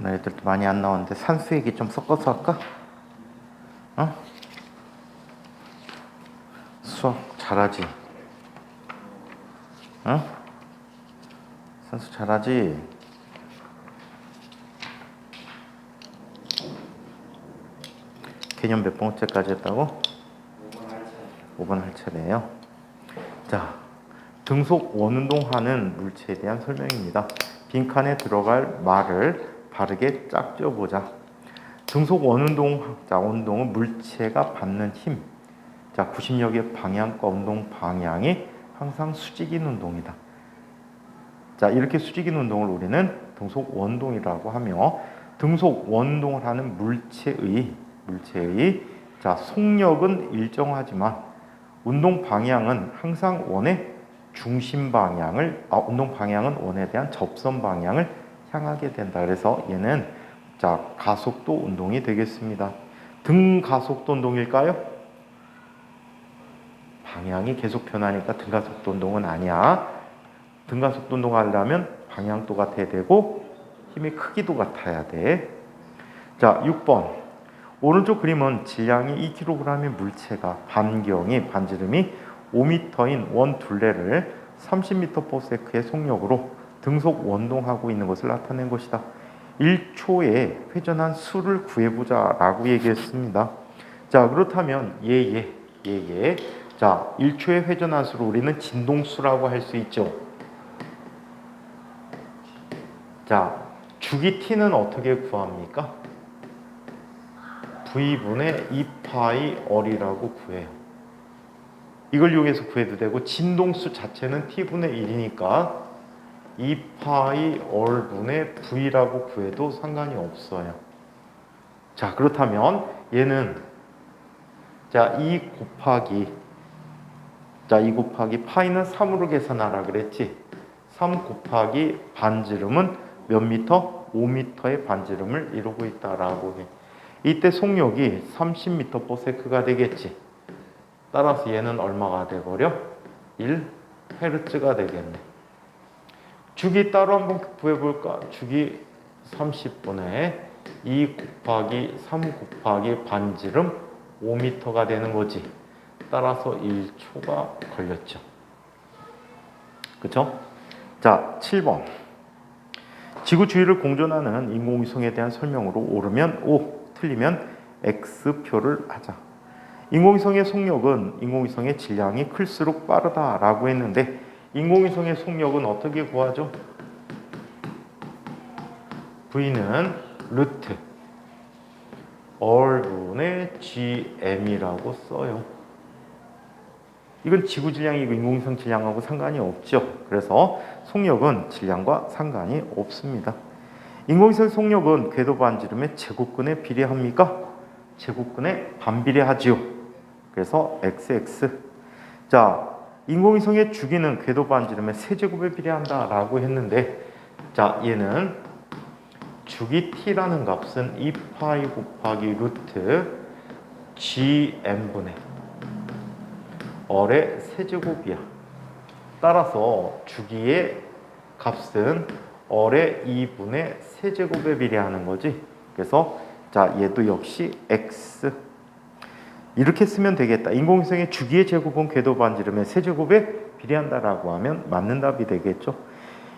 오늘 애들도 많이 안 나왔는데 산수 얘기 좀 섞어서 할까? 어? 수학 잘하지? 어? 산수 잘하지? 개념 몇 번째까지 했다고? 5번 할 차례예요. 자, 등속 원운동하는 물체에 대한 설명입니다. 빈칸에 들어갈 말을 바르게 짝지어보자. 등속 원운동, 자, 운동은 물체가 받는 힘, 자, 구심력의 방향과 운동 방향이 항상 수직인 운동이다. 자, 이렇게 수직인 운동을 우리는 등속 원동이라고 하며, 등속 원동을 하는 물체의 자, 속력은 일정하지만 운동 방향은 항상 원의 중심 방향을, 운동 방향은 원에 대한 접선 방향을 향하게 된다. 그래서 얘는 자, 가속도 운동이 되겠습니다. 등 가속도 운동일까요? 방향이 계속 변하니까 등 가속도 운동은 아니야. 등 가속도 운동 하려면 방향도 같아야 되고 힘의 크기도 같아야 돼. 자, 6번. 오른쪽 그림은 질량이 2kg의 물체가 반지름이 5m인 원 둘레를 30m/s의 속력으로 등속 원동하고 있는 것을 나타낸 것이다. 1초에 회전한 수를 구해보자 라고 얘기했습니다. 자, 그렇다면 자, 1초에 회전한 수를 우리는 진동수라고 할 수 있죠. 자, 주기 t는 어떻게 구합니까? v분의 2파이 r이라고 구해요. 이걸 이용해서 구해도 되고, 진동수 자체는 t분의 1이니까 2파이 r분의 v라고 구해도 상관이 없어요. 자, 그렇다면 얘는 자, 2 곱하기 파이는 3으로 계산하라 그랬지. 3 곱하기 반지름은 몇 미터? 5m의 반지름을 이루고 있다라고 해. 이때 속력이 30m/s가 되겠지. 따라서 얘는 얼마가 돼버려? 1Hz가 되겠네. 주기 따로 한번 구해볼까? 주기 30분의 2 곱하기 3 곱하기 반지름 5m가 되는 거지. 따라서 1초가 걸렸죠. 그쵸? 자, 7번. 지구 주위를 공전하는 인공위성에 대한 설명으로 옳으면 O, 틀리면 X표를 하자. 인공위성의 속력은 인공위성의 질량이 클수록 빠르다라고 했는데, 인공위성의 속력은 어떻게 구하죠? V는 루트 R분의 GM이라고 써요. 이건 지구 질량이고 인공위성 질량하고 상관이 없죠. 그래서 속력은 질량과 상관이 없습니다. 인공위성 속력은 궤도 반지름의 제곱근에 비례합니까? 제곱근에 반비례하지요. 그래서 XX. 자, 인공위성의 주기는 궤도 반지름의 세제곱에 비례한다라고 했는데, 자, 얘는 주기 t라는 값은 2파이 곱하기 루트 GM분의 R의 세제곱이야. 따라서 주기의 값은 R의 2분의 세제곱에 비례하는 거지. 그래서 자, 얘도 역시 X. 이렇게 쓰면 되겠다. 인공위성의 주기의 제곱은 궤도 반지름의 세제곱에 비례한다라고 하면 맞는 답이 되겠죠.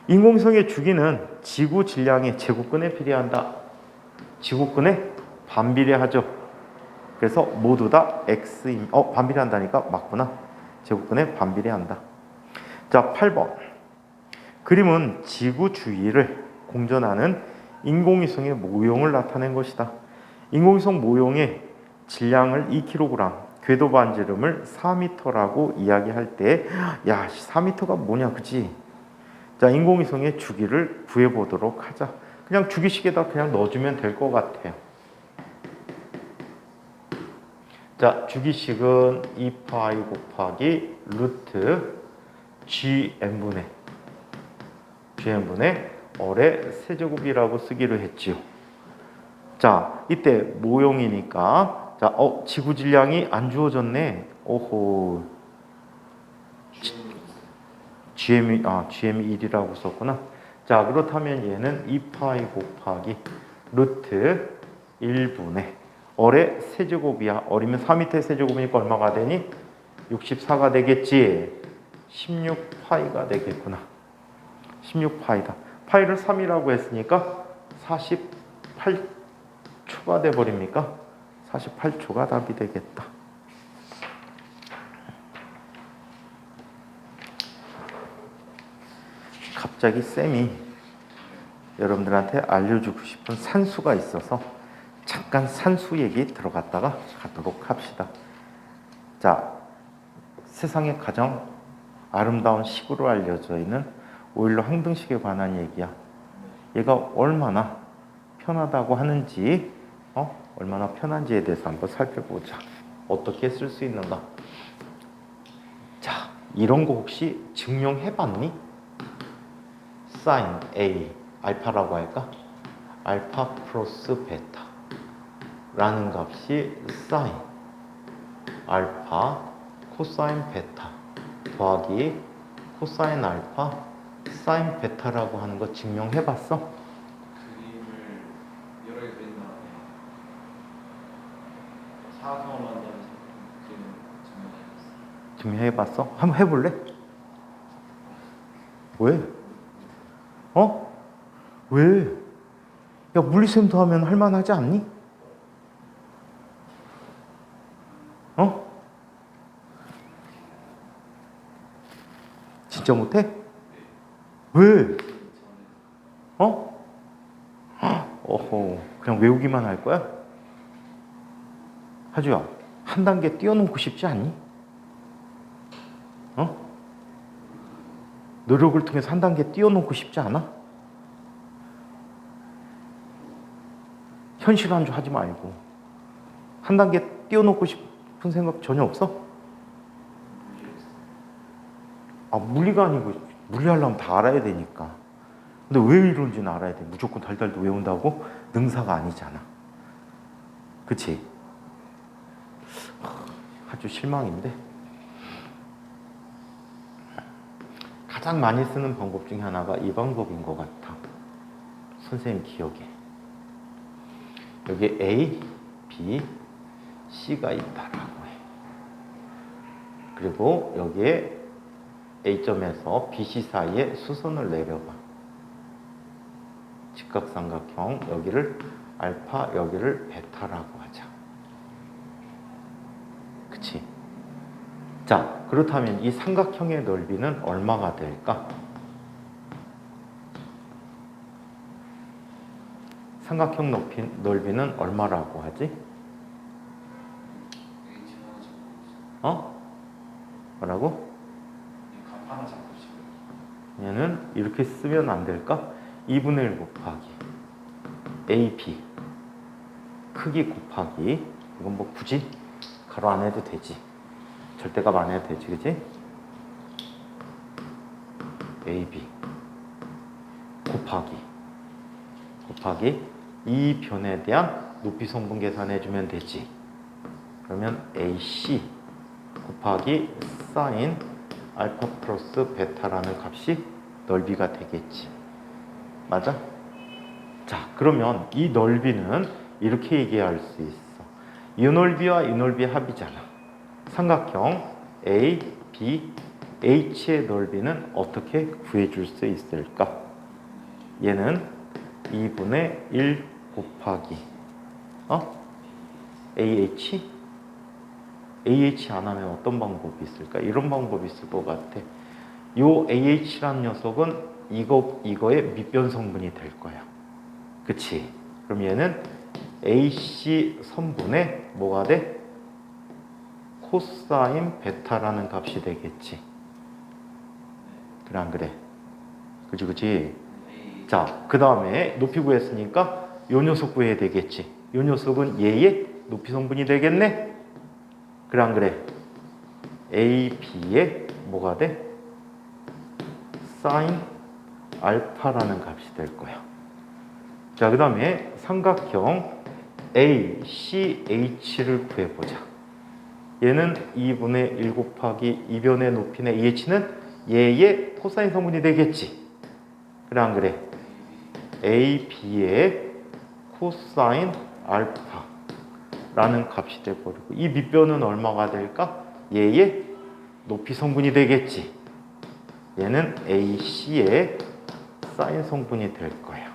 인공위성의 주기는 지구 질량의 제곱근에 비례한다. 지구근에 반비례하죠. 그래서 모두 다 X인, 반비례한다니까 맞구나. 제곱근에 반비례한다. 자, 8번. 그림은 지구 주위를 공전하는 인공위성의 모형을 나타낸 것이다. 인공위성 모형의 질량을 2kg, 궤도 반지름을 4m라고 이야기할 때, 야, 4m가 뭐냐, 그치? 자, 인공위성의 주기를 구해보도록 하자. 그냥 주기식에다 그냥 넣어주면 될 것 같아요. 자, 주기식은 2파이 곱하기 루트 GM분의 R의 세제곱이라고 쓰기로 했지요. 자, 이때 모형이니까, 자, 지구 질량이 안 주어졌네. 오호. GM이 1이라고 썼구나. 자, 그렇다면 얘는 2파이 곱하기 루트 1분의 어의 세제곱이야. 어리면 4m의 세제곱이니까 얼마가 되니? 64가 되겠지. 16파이가 되겠구나. 16파이다. 파이를 3이라고 했으니까 48초가 돼버립니까? 48초가 답이 되겠다. 갑자기 쌤이 여러분들한테 알려주고 싶은 산수가 있어서 잠깐 산수 얘기 들어갔다가 가도록 합시다. 자, 세상에 가장 아름다운 식으로 알려져 있는 오일러 항등식에 관한 얘기야. 얘가 얼마나 편하다고 하는지, 얼마나 편한지에 대해서 한번 살펴보자. 어떻게 쓸 수 있는가? 자, 이런 거 혹시 증명해봤니? 사인 A, 알파라고 할까? 알파 플러스 베타 라는 값이 사인 알파 코사인 베타 더하기 코사인 알파 사인 베타라고 하는 거 증명해봤어? 그림을 여러 개 그린 다음에 사각형을 만들면서 그림을 증명해봤어요. 증명해봤어? 한번 해볼래? 왜? 왜? 야, 물리셈도 하면 할만하지 않니? 진짜 못해? 왜? 어허, 그냥 외우기만 할 거야? 하주야, 한 단계 뛰어넘고 싶지 않니? 노력을 통해서 한 단계 뛰어넘고 싶지 않아? 현실 안주하지 말고 한 단계 뛰어넘고 싶은 생각 전혀 없어? 물리가 아니고 물리하려면 다 알아야 되니까. 근데 왜 이런지는 알아야 돼. 무조건 달달도 외운다고 능사가 아니잖아. 그치? 아주 실망인데. 가장 많이 쓰는 방법 중에 하나가 이 방법인 것 같아. 선생님 기억에. 여기 A, B, C가 있다라고 해. 그리고 여기에 A점에서 BC 사이에 수선을 내려봐. 직각삼각형 여기를 알파 여기를 베타라고 하자. 그치? 자, 그렇다면 이 삼각형의 넓이는 얼마가 될까? 삼각형 넓이는 얼마라고 하지? 뭐라고? 얘는 이렇게 쓰면 안 될까? 2분의 1 곱하기 AB 크기 곱하기 이건 뭐 굳이 가로 안 해도 되지. 절대값 안 해도 되지, 그치? AB 곱하기 이 변에 대한 높이 성분 계산해주면 되지. 그러면 AC 곱하기 사인 알파 플러스 베타라는 값이 넓이가 되겠지. 맞아? 자, 그러면 이 넓이는 이렇게 얘기할 수 있어. 이 넓이와 이 넓이의 합이잖아. 삼각형 A, B, H의 넓이는 어떻게 구해줄 수 있을까? 얘는 2분의 1 곱하기 AH? AH 안 하면 어떤 방법이 있을까? 이런 방법이 있을 것 같아. 요 AH라는 녀석은 이거의 밑변 성분이 될 거야. 그치? 그럼 얘는 AC 선분의 뭐가 돼? 코사인 베타라는 값이 되겠지. 그래 안 그래? 그치? 자, 그 다음에 높이 구했으니까 요 녀석 구해야 되겠지. 요 녀석은 얘의 높이 성분이 되겠네? 그래 안 그래? A, B의 뭐가 돼? 사인 알파라는 값이 될 거야. 자, 그 다음에 삼각형 A, C, H를 구해보자. 얘는 2분의 1 곱하기 이변의 높이네. AH는 얘의 코사인 성분이 되겠지. 그래 안 그래? A, B의 코사인 알파라는 값이 돼버리고 이 밑변은 얼마가 될까? 얘의 높이 성분이 되겠지. 얘는 AC의 사인 성분이 될 거야.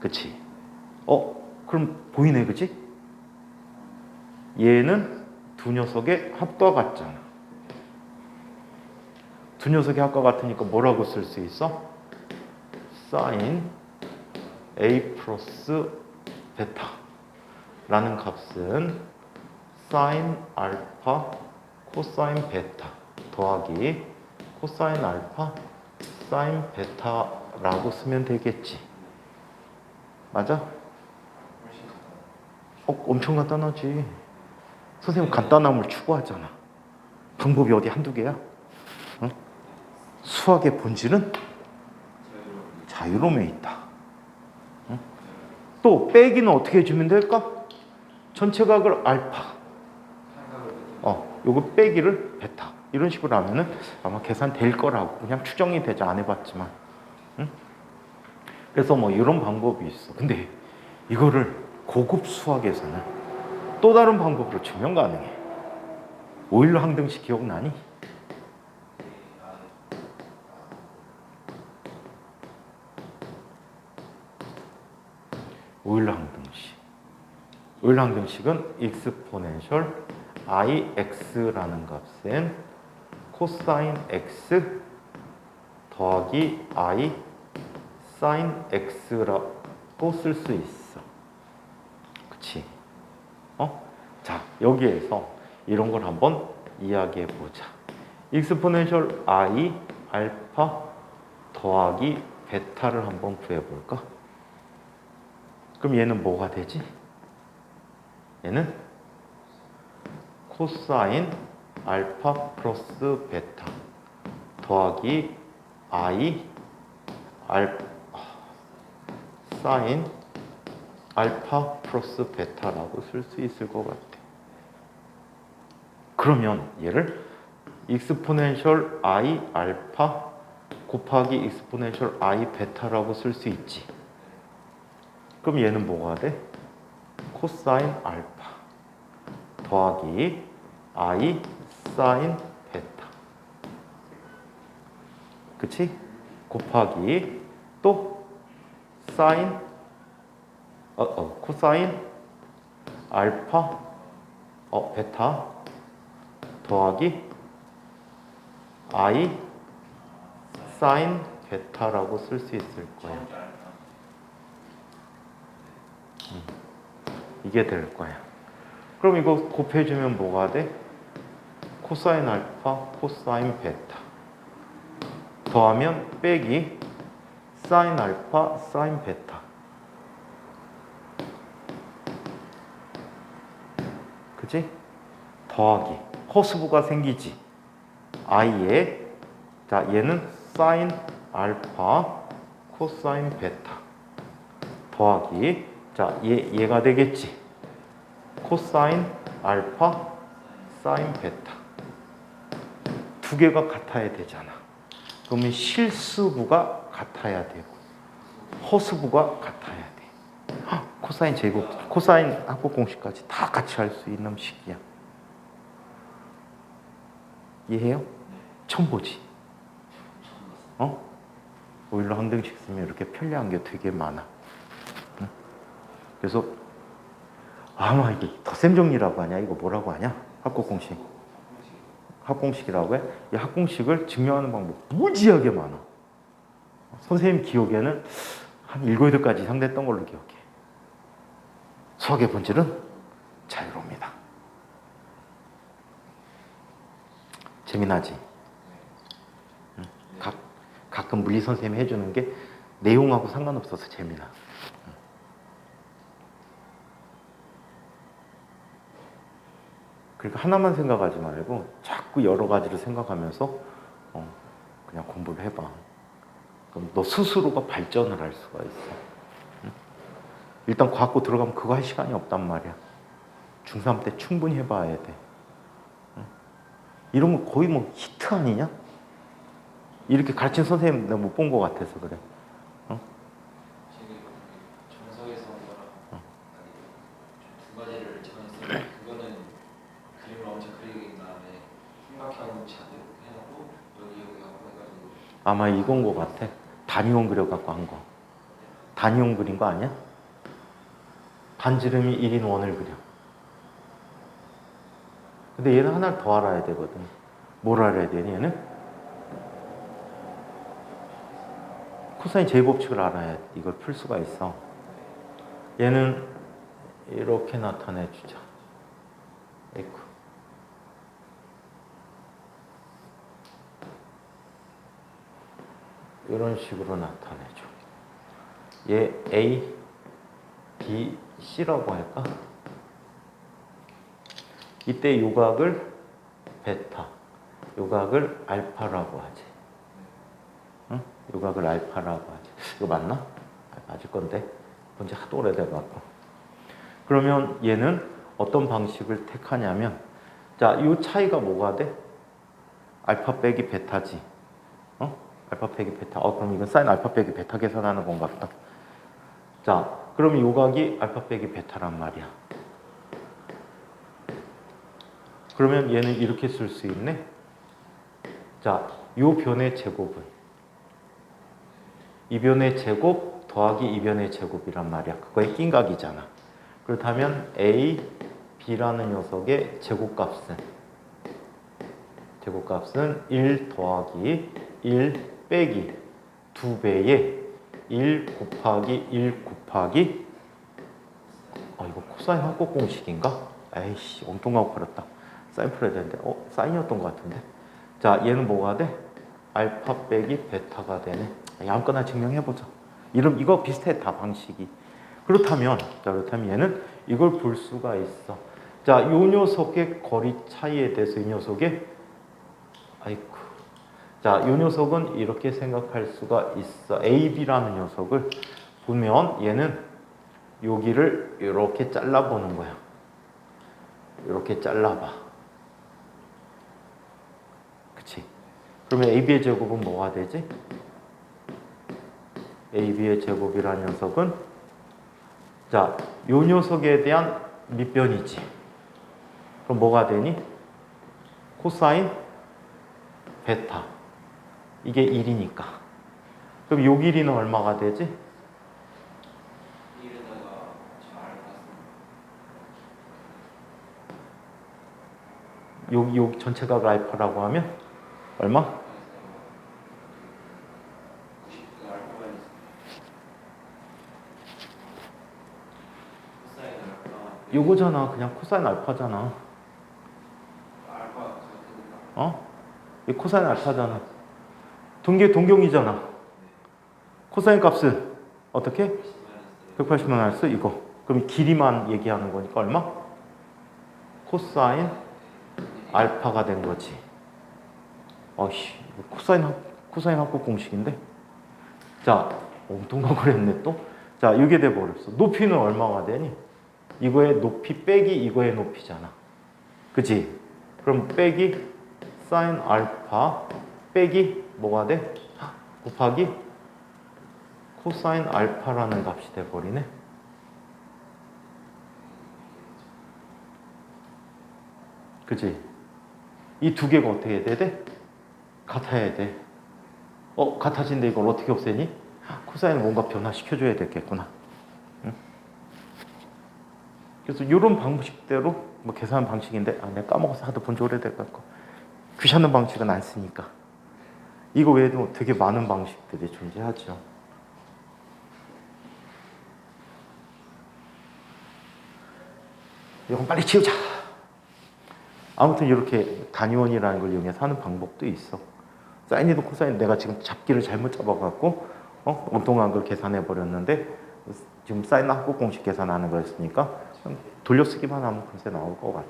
그치? 그럼 보이네, 그치? 얘는 두 녀석의 합과 같잖아. 두 녀석의 합과 같으니까 뭐라고 쓸 수 있어? 사인 A 플러스 베타라는 값은 사인 알파 코사인 베타 더하기 코사인 알파 사인 베타라고 쓰면 되겠지. 맞아? 엄청 간단하지. 선생님 간단함을 추구하잖아. 방법이 어디 한두 개야? 응? 수학의 본질은 자유로움에 있다. 응? 또 빼기는 어떻게 해주면 될까? 전체각을 알파, 요거 빼기를 베타 이런 식으로 하면은 아마 계산될 거라고. 그냥 추정이 되지, 안 해봤지만. 응? 그래서 뭐 이런 방법이 있어. 근데 이거를 고급 수학에서는 또 다른 방법으로 증명 가능해. 오일러 항등식 기억나니? 오일러 항등식. 오일러 항등식은 익스포넨셜 ix라는 값은 코사인 x 더하기 i 사인 x라고 쓸 수 있어. 그치? 자, 여기에서 이런 걸 한번 이야기해 보자. 익스포넨셜 i 알파 더하기 베타를 한번 구해 볼까? 그럼 얘는 뭐가 되지? 얘는 코사인 알파 플러스 베타 더하기 i 사인 알파 플러스 베타라고 쓸 수 있을 것 같아. 그러면 얘를 익스포넨셜 i 알파 곱하기 익스포넨셜 i 베타라고 쓸 수 있지. 그럼 얘는 뭐가 돼? 코사인 알파 더하기 i 사인 베타. 그치? 곱하기 또 사인 코사인 알파 베타 더하기 i 사인 베타라고 쓸 수 있을 거야. 이게 될 거야. 그럼 이거 곱해주면 뭐가 돼? 코사인 알파 코사인 베타 더하면 빼기 사인 알파 사인 베타. 그치? 더하기 허수부가 생기지. i에 자 얘는 사인 알파 코사인 베타 더하기 자 얘가 되겠지. 코사인 알파 사인 베타. 두 개가 같아야 되잖아. 그러면 실수부가 같아야 되고 허수부가 같아야 돼. 코사인 제곱, 코사인 합법 공식까지 다 같이 할 수 있는 식이야. 이해해요? 처음 보지? 오일러 항등식 쓰면 이렇게 편리한 게 되게 많아. 응? 그래서 아마 이게 덧셈 정리라고 하냐? 이거 뭐라고 하냐? 합법 공식. 합공식이라고 해? 이 합공식을 증명하는 방법 무지하게 많아. 선생님 기억에는 한 7, 8가지 이상 됐던 걸로 기억해. 수학의 본질은 자유로웁니다. 재미나지? 응? 가끔 물리 선생님이 해주는 게 내용하고 상관없어서 재미나. 그러니까 하나만 생각하지 말고 자꾸 여러 가지를 생각하면서 그냥 공부를 해봐. 그럼 너 스스로가 발전을 할 수가 있어. 응? 일단 과학고 들어가면 그거 할 시간이 없단 말이야. 중3 때 충분히 해봐야 돼. 응? 이런 거 거의 뭐 히트 아니냐? 이렇게 가르친 선생님 내가 못 본 것 같아서 그래. 응? 아마 이건 거 같아. 단위원 그려갖고 한 거. 단위원 그린 거 아니야? 반지름이 1인 원을 그려. 근데 얘는 하나를 더 알아야 되거든. 뭘 알아야 되니 얘는? 코사인 제곱법칙을 알아야 이걸 풀 수가 있어. 얘는 이렇게 나타내 주자. 에이쿠. 이런 식으로 나타내줘. 얘 A, B, C라고 할까? 이때 요각을 베타, 요각을 알파라고 하지. 응? 요각을 알파라고 하지. 이거 맞나? 맞을 건데. 본지 하도 오래돼갖고. 그러면 얘는 어떤 방식을 택하냐면, 자, 이 차이가 뭐가 돼? 알파 빼기 베타지. 어? 알파 빼기 베타. 그럼 이건 사인 알파 빼기 베타 계산하는 건가 보다. 자, 그럼 요각이 알파 빼기 베타란 말이야. 그러면 얘는 이렇게 쓸 수 있네. 자, 요 변의 제곱은 이 변의 제곱 더하기 이 변의 제곱이란 말이야. 그거의 낀각이잖아. 그렇다면 A, B라는 녀석의 제곱값은 1 더하기 1 빼기 2배의 1 곱하기 1 곱하기 이거 코사인 합곡 공식인가? 에이씨, 엉뚱하고 버렸다. 사인 풀어야 되는데 사인이었던 것 같은데. 자, 얘는 뭐가 돼? 알파 빼기 베타가 되네. 아무거나 증명해보자. 이거 비슷해, 다 방식이. 그렇다면 얘는 이걸 볼 수가 있어. 자, 요 녀석의 거리 차이에 대해서 이 녀석의 자, 요 녀석은 이렇게 생각할 수가 있어. AB라는 녀석을 보면 얘는 여기를 이렇게 잘라보는 거야. 이렇게 잘라봐. 그치? 그러면 AB의 제곱은 뭐가 되지? AB의 제곱이라는 녀석은 자, 요 녀석에 대한 밑변이지. 그럼 뭐가 되니? 코사인 베타. 이게 1이니까. 그럼 요 길이는 얼마가 되지? 1에다가 잘 요 전체가 알파라고 하면 얼마? 90도 알파가 있어. 코사인 알파. 요거잖아. 그냥 코사인 알파잖아. 알파 같으니까. 이 코사인 알파잖아. 동경이잖아. 코사인 값은 어떻게? 180만 알스 이거. 그럼 이 길이만 얘기하는 거니까 얼마? 코사인 알파가 된 거지. 코사인 합곡 공식인데? 자, 엉뚱한 걸 했네 또. 자, 이게 돼버렸어. 높이는 얼마가 되니? 이거의 높이 빼기 이거의 높이잖아. 그치? 그럼 빼기 사인 알파 빼기 뭐가 돼? 곱하기 코사인 알파라는 값이 돼버리네. 그치? 이 두 개가 어떻게 해야 돼? 같아야 돼. 같아진데 이걸 어떻게 없애니? 코사인을 뭔가 변화시켜줘야 되겠구나. 응? 그래서 이런 방식대로 계산 방식인데 내가 까먹어서 하도 본 지 오래돼갖고 귀찮은 방식은 안 쓰니까 이거 외에도 되게 많은 방식들이 존재하죠. 이건 빨리 치우자. 아무튼 이렇게 단위원이라는 걸 이용해서 하는 방법도 있어. 사인이든 코사인 내가 지금 잡기를 잘못 잡아갖고 엉뚱한 걸 계산해 버렸는데 지금 사인 합곡 공식 계산하는 거였으니까 돌려쓰기만 하면 금세 나올 것 같아.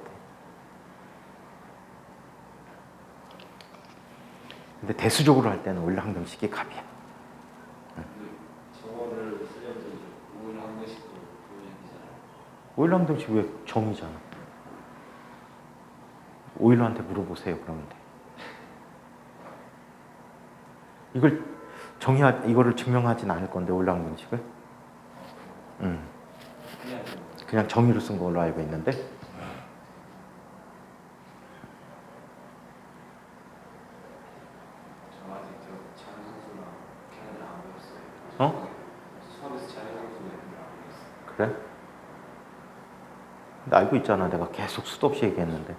근데 대수적으로 할 때는 오일러-항등식이 갑이야. 저거를 쓰려면 오일러-항등식도 보여야 되잖아요. 오일러-항등식 왜 정이잖아. 오일러한테 물어보세요. 그러면 돼. 이거를 증명하진 않을 건데 오일러-항등식을. 그냥 정의로 쓴 걸로 알고 있는데. 저 아직 저 어? 수업에서 자연스럽게 모르겠어. 그래? 근데 알고 있잖아. 내가 계속 수도 없이 얘기했는데.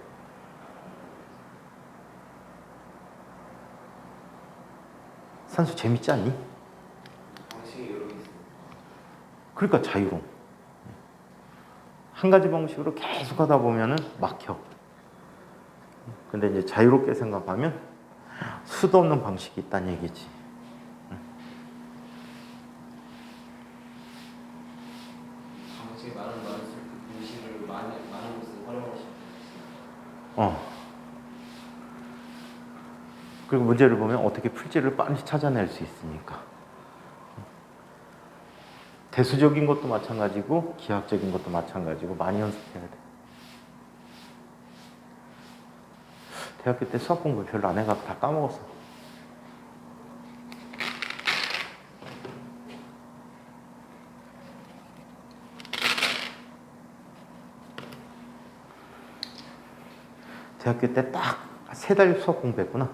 산수 재밌지 않니? 방식이 여러 개 있어. 그러니까 자유로워. 한 가지 방식으로 계속 하다 보면은 막혀. 근데 이제 자유롭게 생각하면 수도 없는 방식이 있다는 얘기지. 방식이 많을수록 그 공식을 많은 곳에 활용할 수 있어. 어. 그리고 문제를 보면 어떻게 풀지를 빨리 찾아낼 수 있으니까. 대수적인 것도 마찬가지고 기하학적인 것도 마찬가지고 많이 연습해야 돼. 대학교 때 수학 공부 별로 안 해갖고 다 까먹었어. 대학교 때 딱 3달 수학 공부했구나.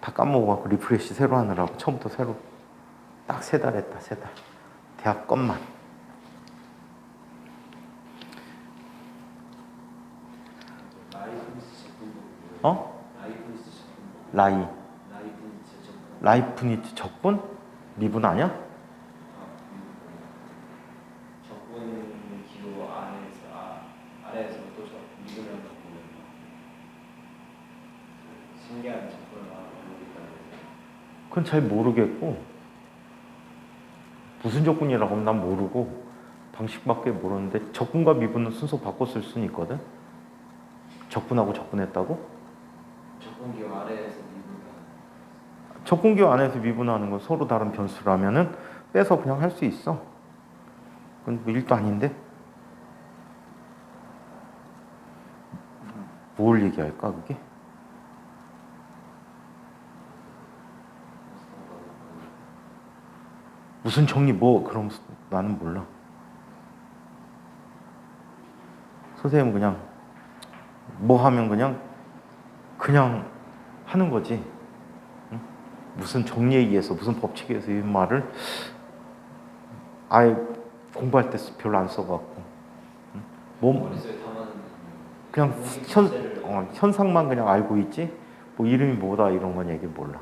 다 까먹어갖고 리프레시 새로 하느라고 처음부터 새로 딱 3달 했다. 3달. 대학 것만. 라이프니츠 적분도. 어? 라이프니츠 적분도. 라이프니츠 적분. 라이프니츠 적분? 미분 아니야? 적분 기호 아래에서 또 미분을 적분. 신기한 적분을 알고 있다는 그건 잘 모르겠고 무슨 적분이라고 하면 난 모르고 방식밖에 모르는데 적분과 미분은 순서 바꿔 쓸 수는 있거든. 적분하고 적분했다고? 적분 기호 아래에서 미분을. 적분기호 안에서 미분하는 건 서로 다른 변수라면은 빼서 그냥 할 수 있어. 그건 뭐 일도 아닌데 뭘 얘기할까 그게? 무슨 정리 뭐 그럼 나는 몰라. 선생님은 그냥 뭐 하면 그냥 하는 거지. 응? 무슨 정리에 의해서 무슨 법칙에 의해서 이 말을 아예 공부할 때 별로 안 써갖고 뭐 머릿속에 담아는 그냥 현상만 그냥 알고 있지 뭐 이름이 뭐다 이런 건 얘기 몰라.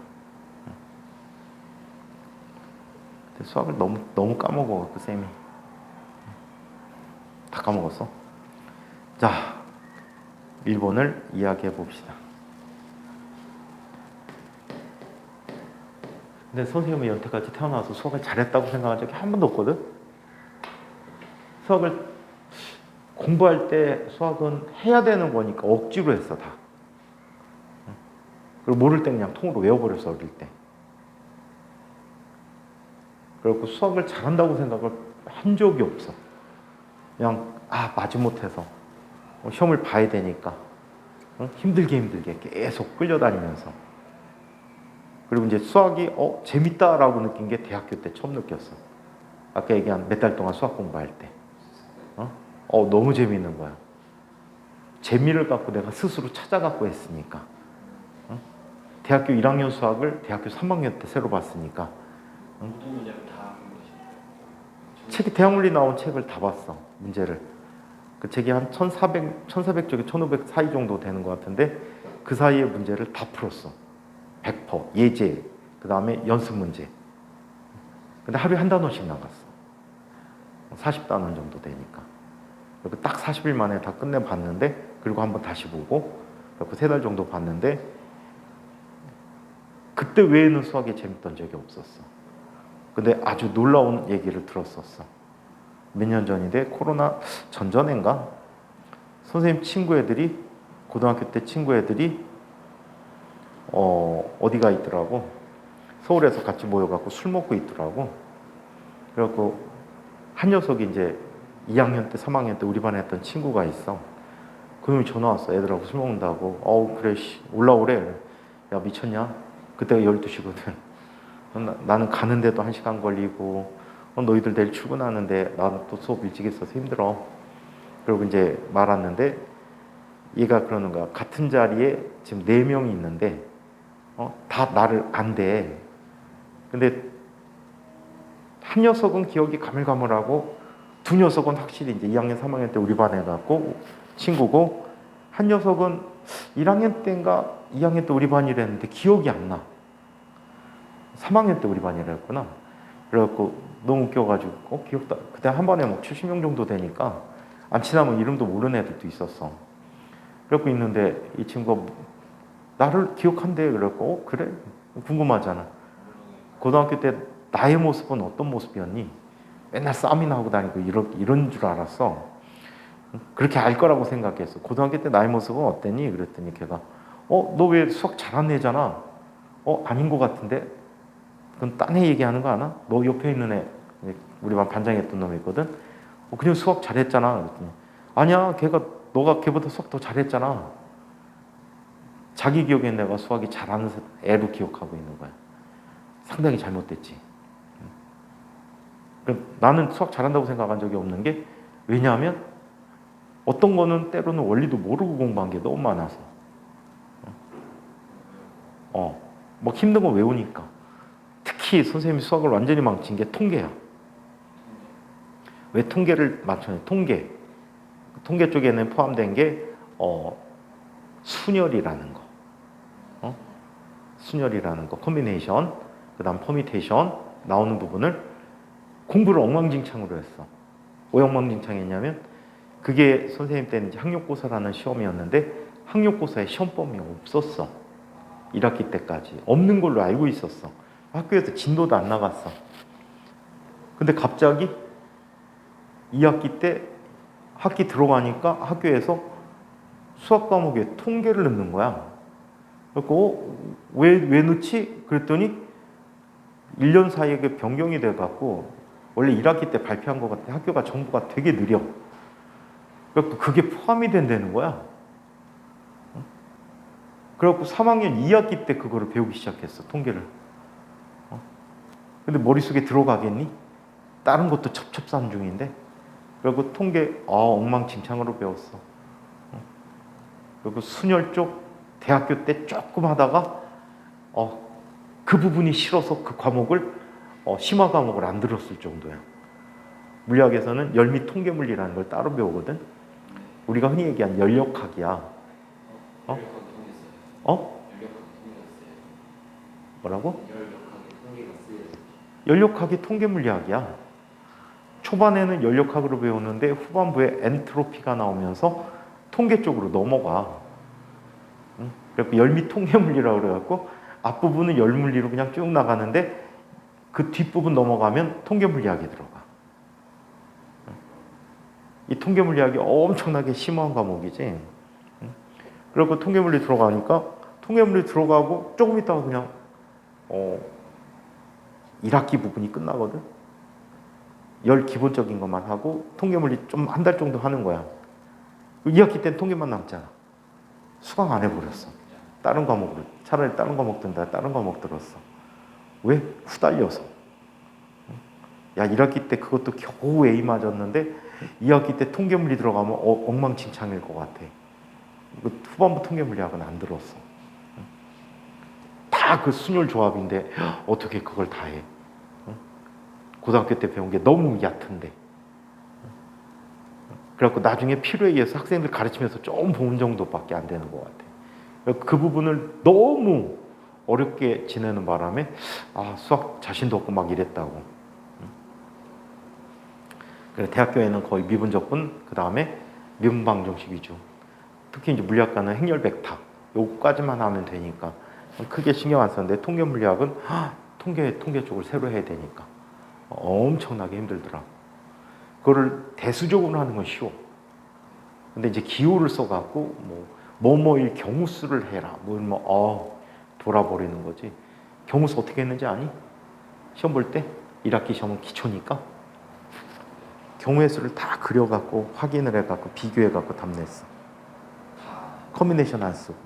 근데 수학을 너무 까먹어갖고 쌤이 다 까먹었어. 자, 1번을 이야기해 봅시다. 근데 선생님은 여태까지 태어나서 수학을 잘했다고 생각한 적이 한 번도 없거든. 수학을 공부할 때 수학은 해야 되는 거니까 억지로 했어 다. 그리고 모를 때 그냥 통으로 외워버렸어 어릴 때. 그리고 수학을 잘한다고 생각을 한 적이 없어. 그냥 마지못해서 시험을 봐야 되니까 힘들게 계속 끌려다니면서. 그리고 이제 수학이 재밌다라고 느낀 게 대학교 때 처음 느꼈어. 아까 얘기한 몇 달 동안 수학 공부할 때. 너무 재미있는 거야. 재미를 갖고 내가 스스로 찾아갖고 했으니까. 대학교 1학년 수학을 대학교 3학년 때 새로 봤으니까. 모든 문제를 다 한 거지. 책이 대학물리 나온 책을 다 봤어. 문제를. 그 책이 한 1400쪽에 1500 사이 정도 되는 것 같은데 그 사이의 문제를 다 풀었어. 100%. 예제. 그 다음에 연습 문제. 근데 하루에 한 단원씩 나갔어. 40단원 정도 되니까. 그리고 딱 40일 만에 다 끝내봤는데 그리고 한번 다시 보고 그리고 3달 정도 봤는데 그때 외에는 수학이 재밌던 적이 없었어. 근데 아주 놀라운 얘기를 들었었어. 몇 년 전인데 코로나 전전인가? 선생님 친구 애들이 고등학교 때 친구 애들이 어디가 있더라고. 서울에서 같이 모여갖고 술 먹고 있더라고. 그래갖고 한 녀석이 이제 2학년 때 3학년 때 우리 반에 했던 친구가 있어. 그놈이 전화 왔어. 애들하고 술 먹는다고. 그래 올라오래. 야 미쳤냐? 그때가 12시거든. 나는 가는데도 1시간 걸리고 너희들 내일 출근하는데 나는 또 수업 일찍 있어서 힘들어. 그리고 이제 말았는데 얘가 그러는 거야. 같은 자리에 지금 4명이 있는데 다 나를 안 돼. 근데 한 녀석은 기억이 가물가물하고 두 녀석은 확실히 이제 2학년, 3학년 때 우리 반에 갔고 친구고, 한 녀석은 1학년 때인가 2학년 때 우리 반이랬는데 기억이 안 나. 3학년 때 우리 반이랬구나. 그래갖고 너무 웃겨가지고 기억도 그때 한 반에 뭐 70명 정도 되니까 안 친하면 이름도 모르는 애들도 있었어. 그래갖고 있는데 이 친구가 나를 기억한대. 그래갖고 그래? 궁금하잖아. 고등학교 때 나의 모습은 어떤 모습이었니? 맨날 싸움이나 하고 다니고 이런 줄 알았어. 그렇게 알 거라고 생각했어. 고등학교 때 나의 모습은 어땠니? 그랬더니 걔가 너 왜 수학 잘하는 애잖아. 아닌 것 같은데? 그건 딴 애 얘기하는 거 아나? 너 옆에 있는 애, 우리 반 반장했던 놈이 있거든. 그냥 수학 잘했잖아. 그랬더니 아니야, 너가 걔보다 수학 더 잘했잖아. 자기 기억에 내가 수학이 잘하는 애로 기억하고 있는 거야. 상당히 잘못됐지. 나는 수학 잘한다고 생각한 적이 없는 게, 왜냐하면 어떤 거는 때로는 원리도 모르고 공부한 게 너무 많아서. 뭐 힘든 거 외우니까. 특히 선생님이 수학을 완전히 망친 게 통계야. 왜 통계를 맞춰요? 통계 쪽에는 포함된 게 순열이라는 거, 순열이라는 거, 콤비네이션, 그다음 퍼미테이션 나오는 부분을 공부를 엉망진창으로 했어. 왜 엉망진창했냐면 그게 선생님 때는 이제 학력고사라는 시험이었는데 학력고사에 시험범위 없었어. 1학기 때까지 없는 걸로 알고 있었어. 학교에서 진도도 안 나갔어. 근데 갑자기 2학기 때 학기 들어가니까 학교에서 수학 과목에 통계를 넣는 거야. 그래서 왜 넣지? 그랬더니 1년 사이에 그 변경이 돼갖고 원래 1학기 때 발표한 것 같아. 학교가 정보가 되게 느려. 그래서 그게 포함이 된다는 거야. 그래갖고 3학년 2학기 때 그거를 배우기 시작했어. 통계를. 근데 머릿속에 들어가겠니? 다른 것도 첩첩산 중인데. 그리고 통계 엉망진창으로 배웠어. 그리고 순열 쪽 대학교 때 조금 하다가 그 부분이 싫어서 그 과목을 심화 과목을 안 들었을 정도야. 물리학에서는 열미 통계물리라는 걸 따로 배우거든. 우리가 흔히 얘기한 연력학이야. 뭐라고? 연력학이 통계물리학이야. 초반에는 연력학으로 배우는데 후반부에 엔트로피가 나오면서 통계 쪽으로 넘어가. 그래서 열미 통계물리라고 그래갖고 앞부분은 열물리로 그냥 쭉 나가는데 그 뒷부분 넘어가면 통계물리학이 들어가. 이 통계물리학이 엄청나게 심오한 과목이지. 그리고 통계물리 들어가니까 통계물리 들어가고 조금 있다가 그냥 1학기 부분이 끝나거든. 기본적인 것만 하고 통계물리 좀 한 달 정도 하는 거야. 2학기 때는 통계만 남잖아. 수강 안 해버렸어. 다른 과목을 차라리 다른 과목 든다. 다른 과목 들었어. 왜? 후달려서. 야, 1학기 때 그것도 겨우 A 맞았는데 2학기 때 통계물리 들어가면 엉망진창일 것 같아. 후반부 통계물리학은 안 들었어. 다 그 순열 조합인데 어떻게 그걸 다 해? 고등학교 때 배운 게 너무 얕은데. 그래갖고 나중에 필요에 의해서 학생들 가르치면서 좀 보는 정도밖에 안 되는 것 같아. 그 부분을 너무 어렵게 지내는 바람에 수학 자신도 없고 막 이랬다고. 그래, 대학교에는 거의 미분적분, 그 다음에 미분방정식 위주. 특히 이제 물리학과는 행렬백탁 요거까지만 하면 되니까 크게 신경 안 썼는데 통계물리학은 통계 쪽을 새로 해야 되니까 엄청나게 힘들더라. 그거를 대수적으로 하는 건 쉬워. 근데 이제 기호를 써갖고 뭐뭐일 경우수를 해라. 돌아버리는 거지. 경우수 어떻게 했는지 아니? 시험 볼 때 1학기 시험은 기초니까 경우의 수를 다 그려갖고 확인을 해갖고 비교해갖고 답 냈어. 커뮤니케이션 안 쓰고.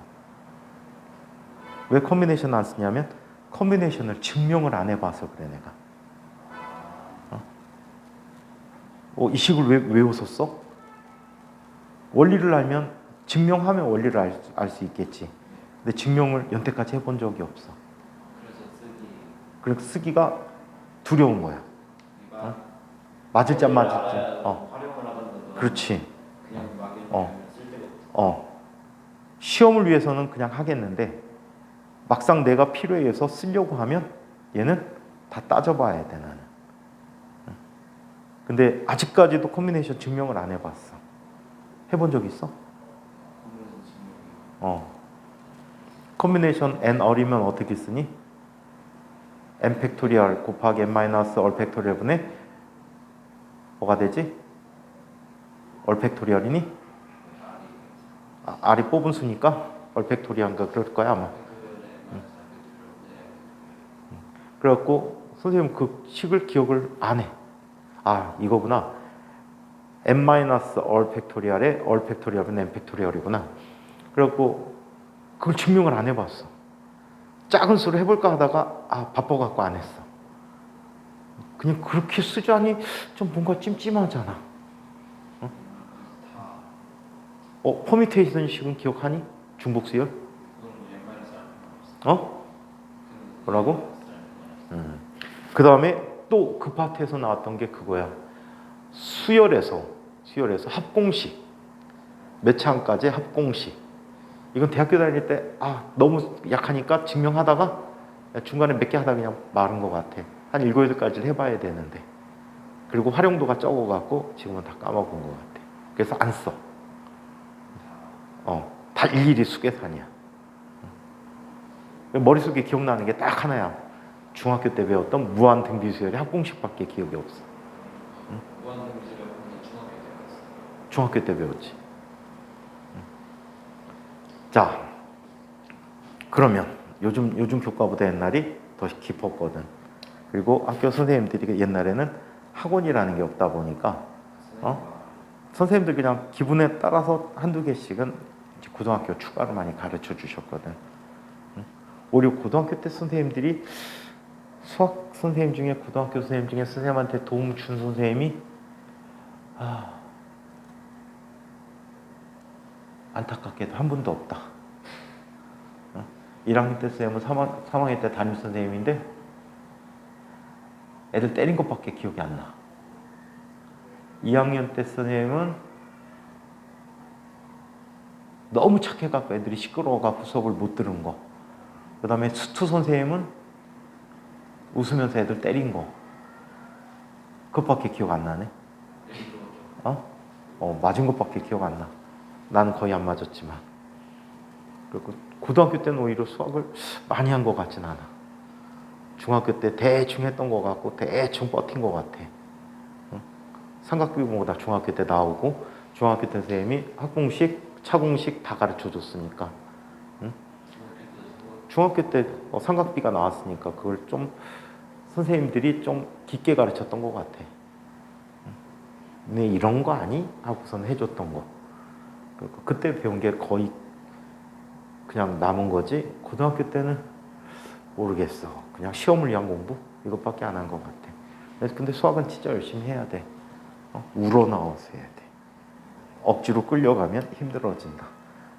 왜 커뮤니케이션 안 쓰냐면 커뮤니케이션을 증명을 안 해봐서 그래 내가. 이 식을 왜 외웠었어? 원리를 알면 증명하면 원리를 알 수 있겠지. 근데 증명을 여태까지 해본 적이 없어. 그래서 쓰기가 두려운 거야. 맞을지 안 맞을지. 활용을 하던가. 그렇지. 그냥 막 이렇게 어. 쓸 데가 없어. 시험을 위해서는 그냥 하겠는데 막상 내가 필요해서 쓰려고 하면 얘는 다 따져봐야 돼 나는. 근데 아직까지도 콤비네이션 증명을 안 해봤어. 해본 적 있어? 콤비네이션 n 어리면 어떻게 쓰니? n 팩토리얼 곱하기 n 마이너스 얼 팩토리얼분의 뭐가 되지? 얼 팩토리얼이니? r이 뽑은 수니까 얼 팩토리얼인가 그럴 거야 아마. 그래갖고 선생님 그 식을 기억을 안 해. 이거구나. n 마이너스 얼 팩토리얼에 얼 팩토리얼은 n 팩토리얼이구나. 그래갖고 그걸 증명을 안 해봤어. 작은 수를 해볼까 하다가 바빠갖고 안 했어. 그냥 그렇게 쓰자니 좀 뭔가 찜찜하잖아. 퍼뮤테이션 식은 기억하니? 중복수열? 뭐라고? 그 다음에 또 그 파트에서 나왔던 게 그거야. 수열에서 합공식. 몇 차항까지 합공식. 이건 대학교 다닐 때 너무 약하니까 증명하다가 중간에 몇 개 하다가 그냥 마른 것 같아. 한 7, 8가지를 해봐야 되는데. 그리고 활용도가 적어갖고 지금은 다 까먹은 것 같아. 그래서 안 써. 다 일일이 수계산이야. 머릿속에 기억나는 게 딱 하나야. 중학교 때 배웠던 무한등비수열의 합공식밖에 기억이 없어. 무한등비수열은 중학교 때 배웠지. 자, 그러면 요즘 교과보다 옛날이 더 깊었거든. 그리고 학교 선생님들이 옛날에는 학원이라는 게 없다 보니까 선생님들 그냥 기분에 따라서 한두 개씩은 이제 고등학교 추가로 많이 가르쳐 주셨거든. 오히려 고등학교 때 선생님들이 수학 선생님 중에 고등학교 선생님 중에 선생님한테 도움 준 선생님이 안타깝게도 한 분도 없다. 1학년 때 선생님은 3학년 때 담임 선생님인데 애들 때린 것밖에 기억이 안 나. 2학년 때 선생님은 너무 착해갖고 애들이 시끄러워갖고 수업을 못 들은 거. 그 다음에 수투 선생님은 웃으면서 애들 때린 거. 그것밖에 기억 안 나네. 맞은 것밖에 기억 안 나. 나는 거의 안 맞았지만. 그리고 고등학교 때는 오히려 수학을 많이 한 것 같진 않아. 중학교 때 대충 했던 것 같고 대충 버틴 것 같아. 삼각비공보다 중학교 때 나오고 중학교 때 선생님이 학공식, 차공식 다 가르쳐 줬으니까. 중학교 때 삼각비가 나왔으니까 그걸 좀 선생님들이 좀 깊게 가르쳤던 것 같아. 네, 이런 거 아니? 하고선 해줬던 거. 그때 배운 게 거의 그냥 남은 거지. 고등학교 때는 모르겠어. 그냥 시험을 위한 공부? 이것밖에 안 한 것 같아. 근데 수학은 진짜 열심히 해야 돼. 우러나와서 해야 돼. 억지로 끌려가면 힘들어진다.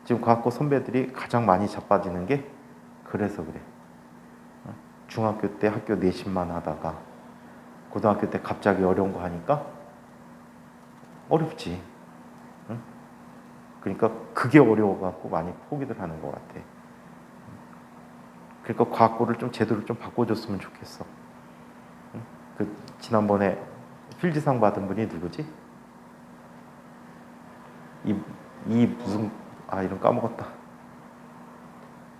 지금 과학고 선배들이 가장 많이 자빠지는 게 그래서 그래. 중학교 때 학교 내신만 하다가 고등학교 때 갑자기 어려운 거 하니까 어렵지. 그러니까 그게 어려워갖고 많이 포기들 하는 것 같아. 그러니까 과학고를 좀 제대로 좀 바꿔줬으면 좋겠어. 지난번에 필지상 받은 분이 누구지? 이 무슨 이름 까먹었다.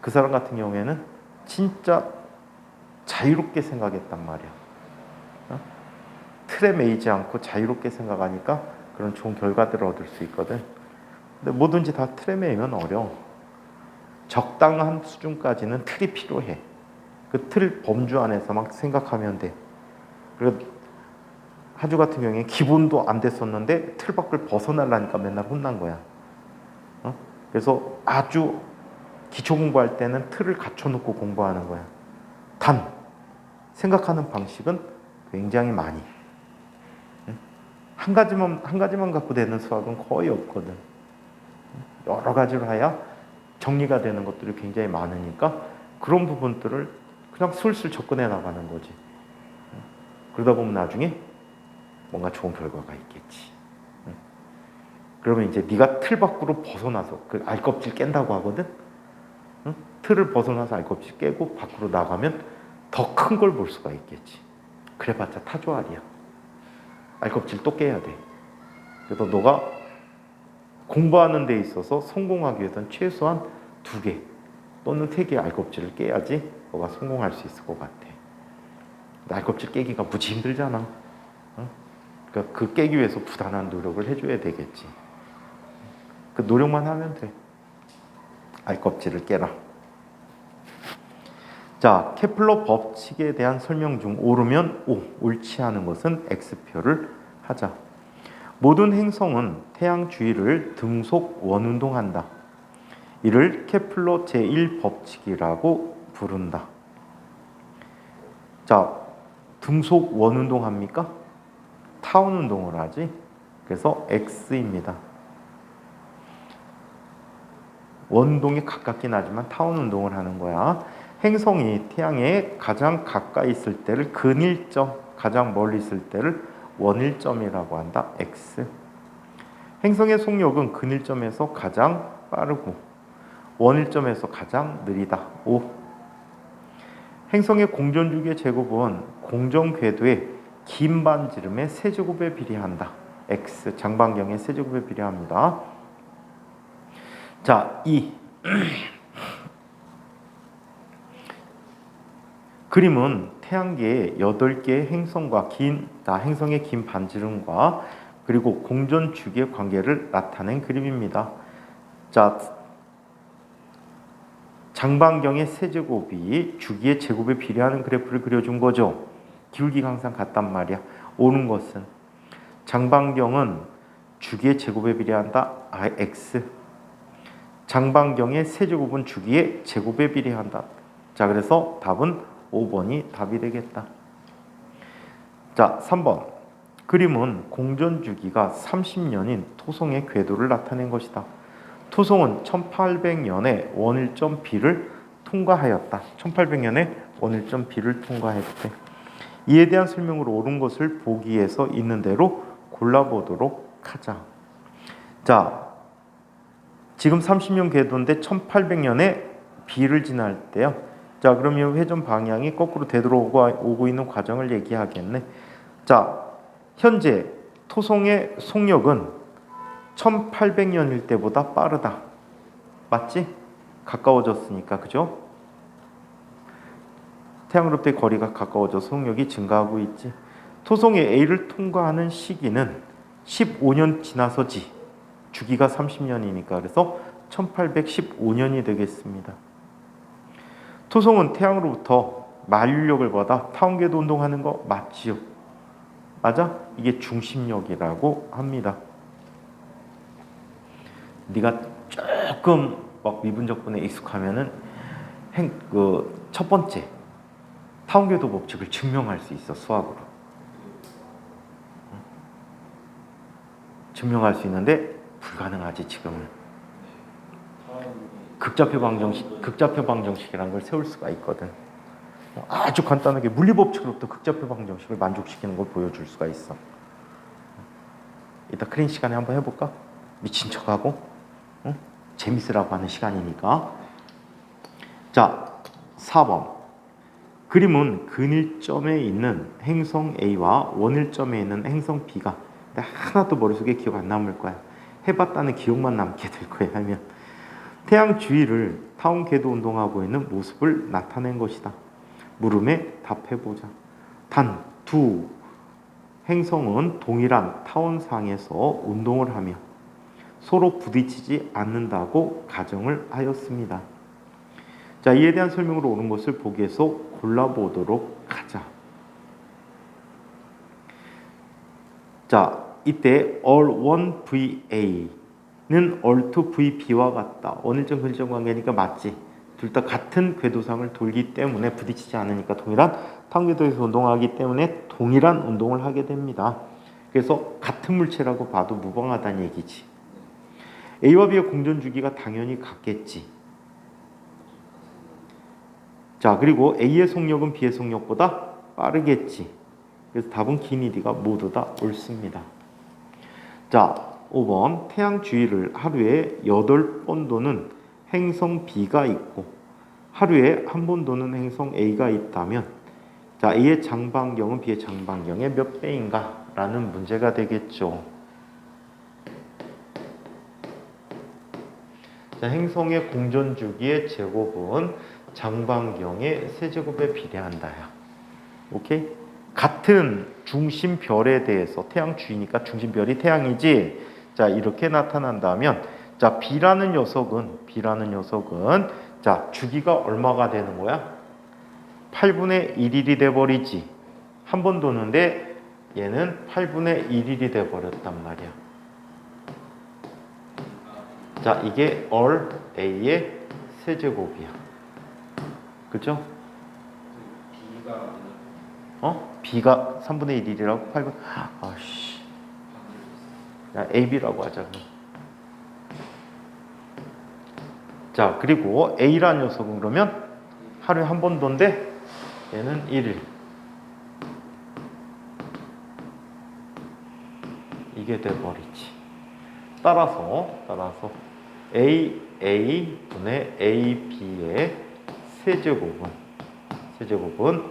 그 사람 같은 경우에는 진짜 자유롭게 생각했단 말이야. 틀에 매이지 않고 자유롭게 생각하니까 그런 좋은 결과들을 얻을 수 있거든. 근데 뭐든지 다 틀에 매이면 어려워. 적당한 수준까지는 틀이 필요해. 그 틀 범주 안에서만 생각하면 돼. 그리고 하주 같은 경우에 기본도 안 됐었는데 틀 밖을 벗어나려니까 맨날 혼난 거야. 그래서 아주 기초 공부할 때는 틀을 갖춰놓고 공부하는 거야. 단 생각하는 방식은 굉장히 많이. 한 가지만 갖고 되는 수학은 거의 없거든. 여러 가지로 해야 정리가 되는 것들이 굉장히 많으니까 그런 부분들을 그냥 슬슬 접근해 나가는 거지. 그러다 보면 나중에 뭔가 좋은 결과가 있겠지. 응? 그러면 이제 네가 틀 밖으로 벗어나서 그 알껍질 깬다고 하거든. 응? 틀을 벗어나서 알껍질 깨고 밖으로 나가면 더 큰 걸 볼 수가 있겠지. 그래봤자 타조알이야. 알껍질 또 깨야 돼. 그래서 너가 공부하는 데 있어서 성공하기 위해서는 최소한 2개 또는 3개 알껍질을 깨야지 너가 성공할 수 있을 것 같아. 알껍질 깨기가 무지 힘들잖아. 응? 그러니까 그 깨기 위해서 부단한 노력을 해줘야 되겠지. 그 노력만 하면 돼. 알껍질을 깨라. 자, 케플러 법칙에 대한 설명 중 옳으면 O, 옳지 않은 것은 X표를 하자. 모든 행성은 태양 주위를 등속 원운동한다. 이를 케플러 제1법칙이라고 부른다. 자, 등속 원운동합니까? 타원 운동을 하지. 그래서 X입니다. 원운동이 가깝긴 하지만 타원 운동을 하는 거야. 행성이 태양에 가장 가까이 있을 때를 근일점, 가장 멀리 있을 때를 원일점이라고 한다. X. 행성의 속력은 근일점에서 가장 빠르고 원일점에서 가장 느리다. O. 행성의 공전주기의 제곱은 공전 궤도의 긴 반지름의 세제곱에 비례한다. X. 장반경의 세제곱에 비례합니다. 자, 2. 그림은 태양계의 8개의 행성과 행성의 긴 반지름과 그리고 공전 주기의 관계를 나타낸 그림입니다. 자, 장반경의 세제곱이 주기의 제곱에 비례하는 그래프를 그려준 거죠. 기울기가 항상 같단 말이야. 오는 것은 장반경은 주기의 제곱에 비례한다. X. 장반경의 세제곱은 주기의 제곱에 비례한다. 자, 그래서 답은 5번이 답이 되겠다. 자, 3번. 그림은 공전 주기가 30년인 토성의 궤도를 나타낸 것이다. 토성은 1800년에 원일점 B를 통과하였다. 1800년에 원일점 B를 통과했대. 이에 대한 설명으로 옳은 것을 보기에서 있는 대로 골라보도록 하자. 자, 지금 30년 궤도인데 1800년에 B를 지날 때요. 자, 그러면 회전 방향이 거꾸로 되돌아오고 있는 과정을 얘기하겠네. 자, 현재 토성의 속력은 1800년일 때보다 빠르다. 맞지? 가까워졌으니까, 그죠? 태양으로부터의 거리가 가까워져서 속력이 증가하고 있지. 토성의 A를 통과하는 시기는 15년 지나서지. 주기가 30년이니까 그래서 1815년이 되겠습니다. 토성은 태양으로부터 만류력을 받아 타원궤도 운동하는 거 맞지요? 맞아? 이게 중심력이라고 합니다. 네가 조금 막 미분적분에 익숙하면은 첫 번째 타원궤도 법칙을 증명할 수 있어. 수학으로 증명할 수 있는데 불가능하지 지금은. 극좌표 방정식이라는 걸 세울 수가 있거든. 아주 간단하게 물리 법칙으로부터 극좌표 방정식을 만족시키는 걸 보여줄 수가 있어. 이따 클린 시간에 한번 해볼까? 미친 척하고, 응? 재밌으라고 하는 시간이니까. 자, 4번. 그림은 근일점에 있는 행성 A와 원일점에 있는 행성 B가 하나도 머릿속에 기억 안 남을 거야. 해봤다는 기억만 남게 될 거야. 하면 태양 주위를 타원 궤도 운동하고 있는 모습을 나타낸 것이다. 물음에 답해보자. 단 두 행성은 동일한 타원상에서 운동을 하며 서로 부딪히지 않는다고 가정을 하였습니다. 자, 이에 대한 설명으로 옳은 것을 보기에서 골라보도록 하자. 자, 이때 all1 VA는 all2 VB와 같다. 원일점 근일점 관계니까 맞지. 둘 다 같은 궤도상을 돌기 때문에 부딪히지 않으니까 동일한 타원궤도에서 운동하기 때문에 동일한 운동을 하게 됩니다. 그래서 같은 물체라고 봐도 무방하다는 얘기지. A와 B의 공전 주기가 당연히 같겠지. 자, 그리고 A의 속력은 B의 속력보다 빠르겠지. 그래서 답은 기니 D가 모두 다 옳습니다. 자, 5번 태양 주위를 하루에 8번 도는 행성 B가 있고 하루에 한 번 도는 행성 A가 있다면 자, A의 장반경은 B의 장반경의 몇 배인가? 라는 문제가 되겠죠. 자, 행성의 공전 주기의 제곱은 장반경의 세제곱에 비례한다야. 오케이? 같은 중심별에 대해서 태양 주위니까 중심별이 태양이지. 자, 이렇게 나타난다면 자, B라는 녀석은 자, 주기가 얼마가 되는 거야? 8분의 1일이 돼 버리지. 한 번 도는데 얘는 8분의 1일이 돼 버렸단 말이야. 자, 이게 all A의 세제곱이야. 그죠? B가 3분의 1이라고 8분. 아씨. 야, AB라고 하자. 자, 그리고 A라는 녀석은 그러면 하루에 한 번 도인데 얘는 1일. 이게 돼 버리지. 따라서 AA분의 AB의 세제곱은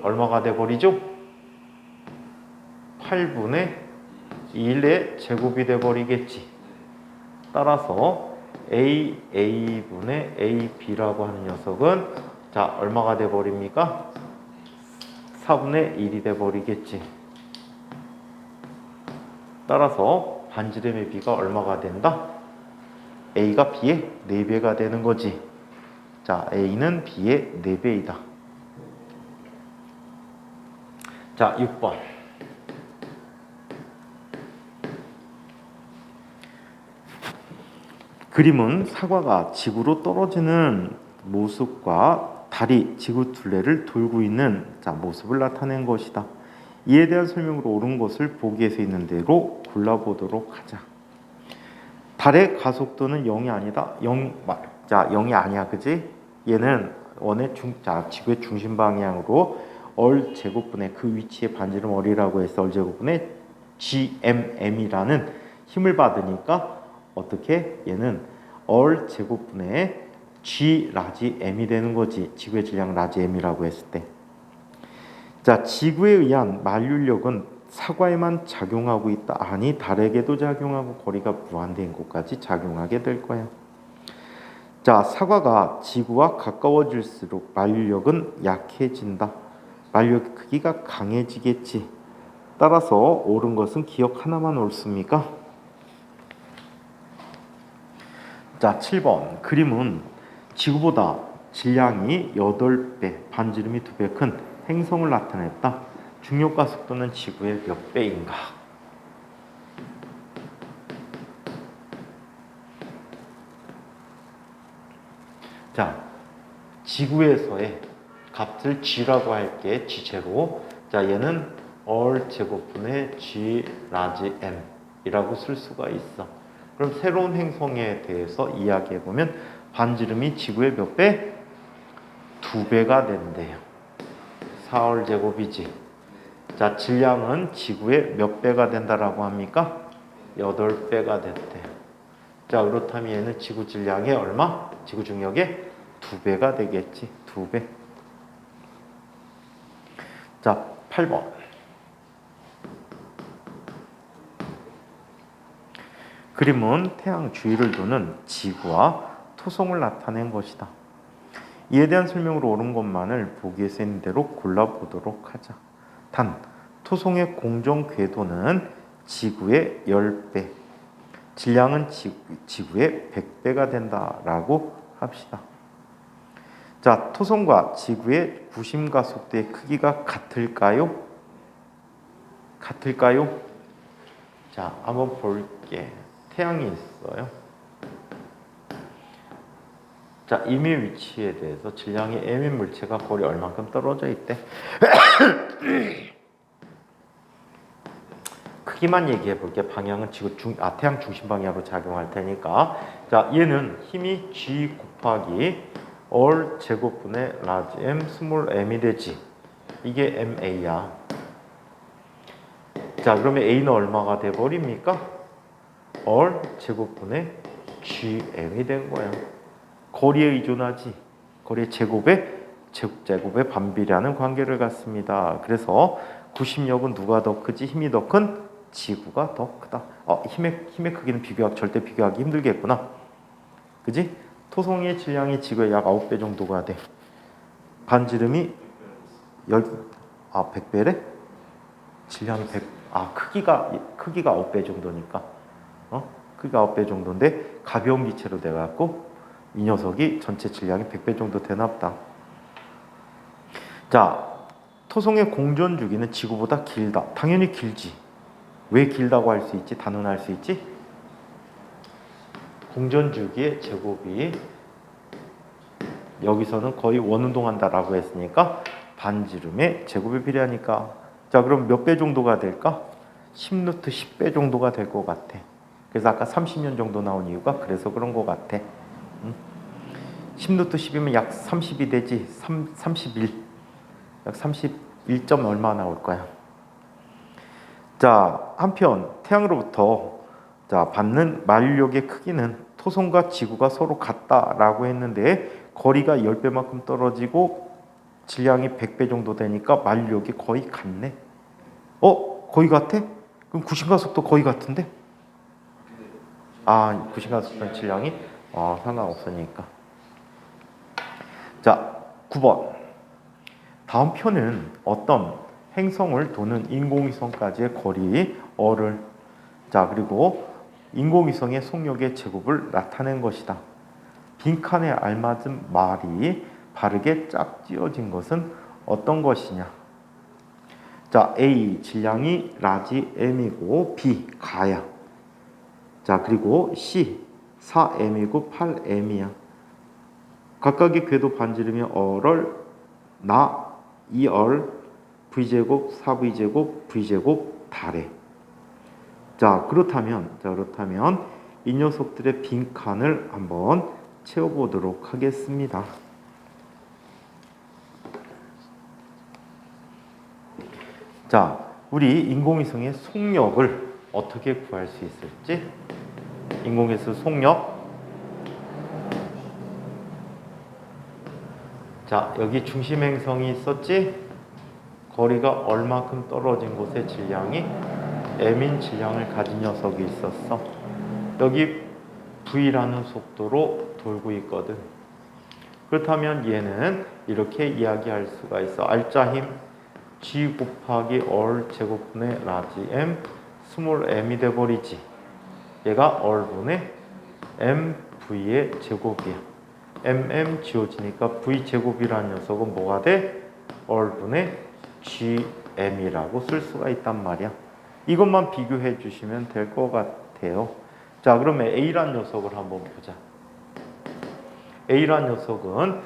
얼마가 돼 버리죠? 8분의 1의 제곱이 돼 버리겠지. 따라서 AA분의 AB라고 하는 녀석은 자, 얼마가 돼 버립니까? 4분의 1이 돼 버리겠지. 따라서 반지름의 B가 얼마가 된다? A가 B의 4배가 되는 거지. 자, A는 B의 4배이다. 자, 6번. 그림은 사과가 지구로 떨어지는 모습과 달이 지구 둘레를 돌고 있는 자, 모습을 나타낸 것이다. 이에 대한 설명으로 옳은 것을 보기에서 있는 대로 골라보도록 하자. 달의 가속도는 0이 아니다. 0이 아니야, 그지? 얘는 지구의 중심 방향으로 얼 제곱분의 그 위치의 반지름 얼이라고 해서 얼 제곱분의 GMM이라는 힘을 받으니까 어떻게? 얘는 얼 제곱분의 G 라지 M이 되는 거지. 지구의 질량 라지 M이라고 했을 때. 자, 지구에 의한 만류력은 사과에만 작용하고 있다. 아니, 달에게도 작용하고 거리가 무한대인 곳까지 작용하게 될 거야. 자, 사과가 지구와 가까워질수록 만류력은 약해진다. 만류력 크기가 강해지겠지. 따라서 옳은 것은 기억 하나만 옳습니까? 자, 7번. 그림은 지구보다 질량이 8배, 반지름이 2배 큰 행성을 나타냈다. 중력가 속도는 지구의 몇 배인가? 자, 지구에서의 값을 G라고 할게. G제로. 자, 얘는 얼 제곱분의 G 라지 M 이라고 쓸 수가 있어. 그럼 새로운 행성에 대해서 이야기해보면 반지름이 지구의 몇 배? 2배가 된대요. 4월 제곱이지. 자, 질량은 지구의 몇 배가 된다라고 합니까? 8배가 됐대요. 자, 그렇다면 얘는 지구 질량의 얼마? 지구 중력의 2배가 되겠지. 2배. 자, 8번. 그림은 태양 주위를 도는 지구와 토성을 나타낸 것이다. 이에 대한 설명으로 옳은 것만을 보기에서 있는 대로 골라보도록 하자. 단, 토성의 공정 궤도는 지구의 10배, 질량은 지구의 100배가 된다라고 합시다. 자, 토성과 지구의 구심가속도의 크기가 같을까요? 같을까요? 자, 한번 볼게. 태양이 있어요. 자, 임의 위치에 대해서 질량이 M인 물체가 거리 얼만큼 떨어져 있대. 크기만 얘기해 볼게. 방향은 태양 중심 방향으로 작용할 테니까. 자, 얘는 힘이 G 곱하기 얼 제곱분의 라지 M 스몰 m이 되지. 이게 MA야. 자, 그러면 A는 얼마가 돼버립니까? 얼 제곱분의 GM이 된 거야. 거리에 의존하지. 거리의 제곱의 반비례하는 관계를 갖습니다. 그래서 구심력은 누가 더 크지? 힘이 더 큰 지구가 더 크다. 힘의 크기는 절대 비교하기 힘들겠구나. 그지? 토성의 질량이 지구의 약 9배 정도가 돼. 반지름이 100배래? 질량이 100. 크기가 9배 정도니까. 크기가 9배 정도인데 가벼운 기체로 돼 갖고 이 녀석이 전체 질량이 100배 정도 되나 보다. 자, 토성의 공전 주기는 지구보다 길다. 당연히 길지. 왜 길다고 할 수 있지? 단언할 수 있지? 공전 주기의 제곱이 여기서는 거의 원운동한다라고 했으니까 반지름의 제곱에 비례하니까. 자, 그럼 몇 배 정도가 될까? 10루트 10배 정도가 될 것 같아. 그래서 아까 30년 정도 나온 이유가 그래서 그런 것 같아. 10루트 10이면 약 30이 되지. 31. 약 31점 얼마 나올 거야. 자, 한편 태양으로부터 받는 만류력의 크기는 토성과 지구가 서로 같다라고 했는데 거리가 10배만큼 떨어지고 질량이 100배 정도 되니까 만류력이 거의 같네. 거의 같아? 그럼 구심가 속도 거의 같은데? 구심가 속도는 질량이 상관없으니까. 자, 9번. 다음 표는 어떤 행성을 도는 인공위성까지의 거리 어를 그리고 인공위성의 속력의 제곱을 나타낸 것이다. 빈칸에 알맞은 말이 바르게 짝지어진 것은 어떤 것이냐? 자, A 질량이 라지 m이고 B 가야. 자, 그리고 C 4m이고 8m이야. 각각의 궤도 반지름이 어를 나 2얼 v제곱 4v제곱 v제곱 달에. 자, 그렇다면 이 녀석들의 빈칸을 한번 채워보도록 하겠습니다. 자, 우리 인공위성의 속력을 어떻게 구할 수 있을지. 인공위성 속력. 자, 여기 중심 행성이 있었지? 거리가 얼마큼 떨어진 곳에 질량이 m인 질량을 가진 녀석이 있었어. 여기 v라는 속도로 돌고 있거든. 그렇다면 얘는 이렇게 이야기할 수가 있어. 알짜 힘 g 곱하기 얼 제곱분의 라지 m 스몰 m이 돼버리지. 얘가 얼분의 mv의 제곱이야. mm 지워지니까 v제곱이라는 녀석은 뭐가 돼? 얼분의 gm이라고 쓸 수가 있단 말이야. 이것만 비교해 주시면 될 것 같아요. 자, 그러면 A란 녀석을 한번 보자. A란 녀석은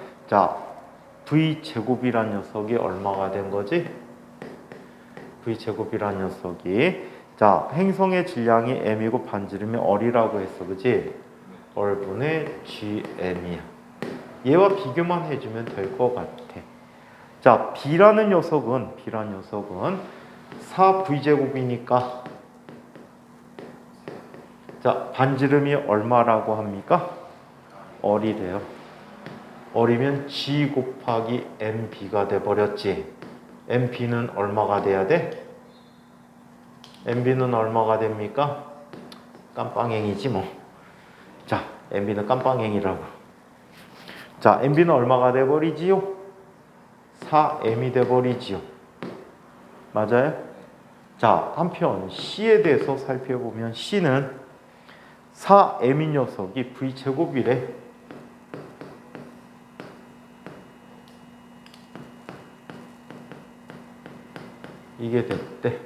V제곱이란 녀석이 얼마가 된 거지? V제곱이란 녀석이 행성의 질량이 m이고 반지름이 얼이라고 했어. 그치? 얼분의 gm이야. 얘와 비교만 해주면 될 것 같아. 자, B라는 녀석은 4V제곱이니까 반지름이 얼마라고 합니까? 얼이래요. 얼이면 G 곱하기 MB가 돼버렸지. MB는 얼마가 돼야 돼? MB는 얼마가 됩니까? 깜빵행이지 뭐. 자, MB는 깜빵행이라고. 자, MB는 얼마가 돼버리지요? 4m이 돼버리지요. 맞아요? 자, 한편 C에 대해서 살펴보면 C는 4m인 녀석이 V제곱이래. 이게 됐대.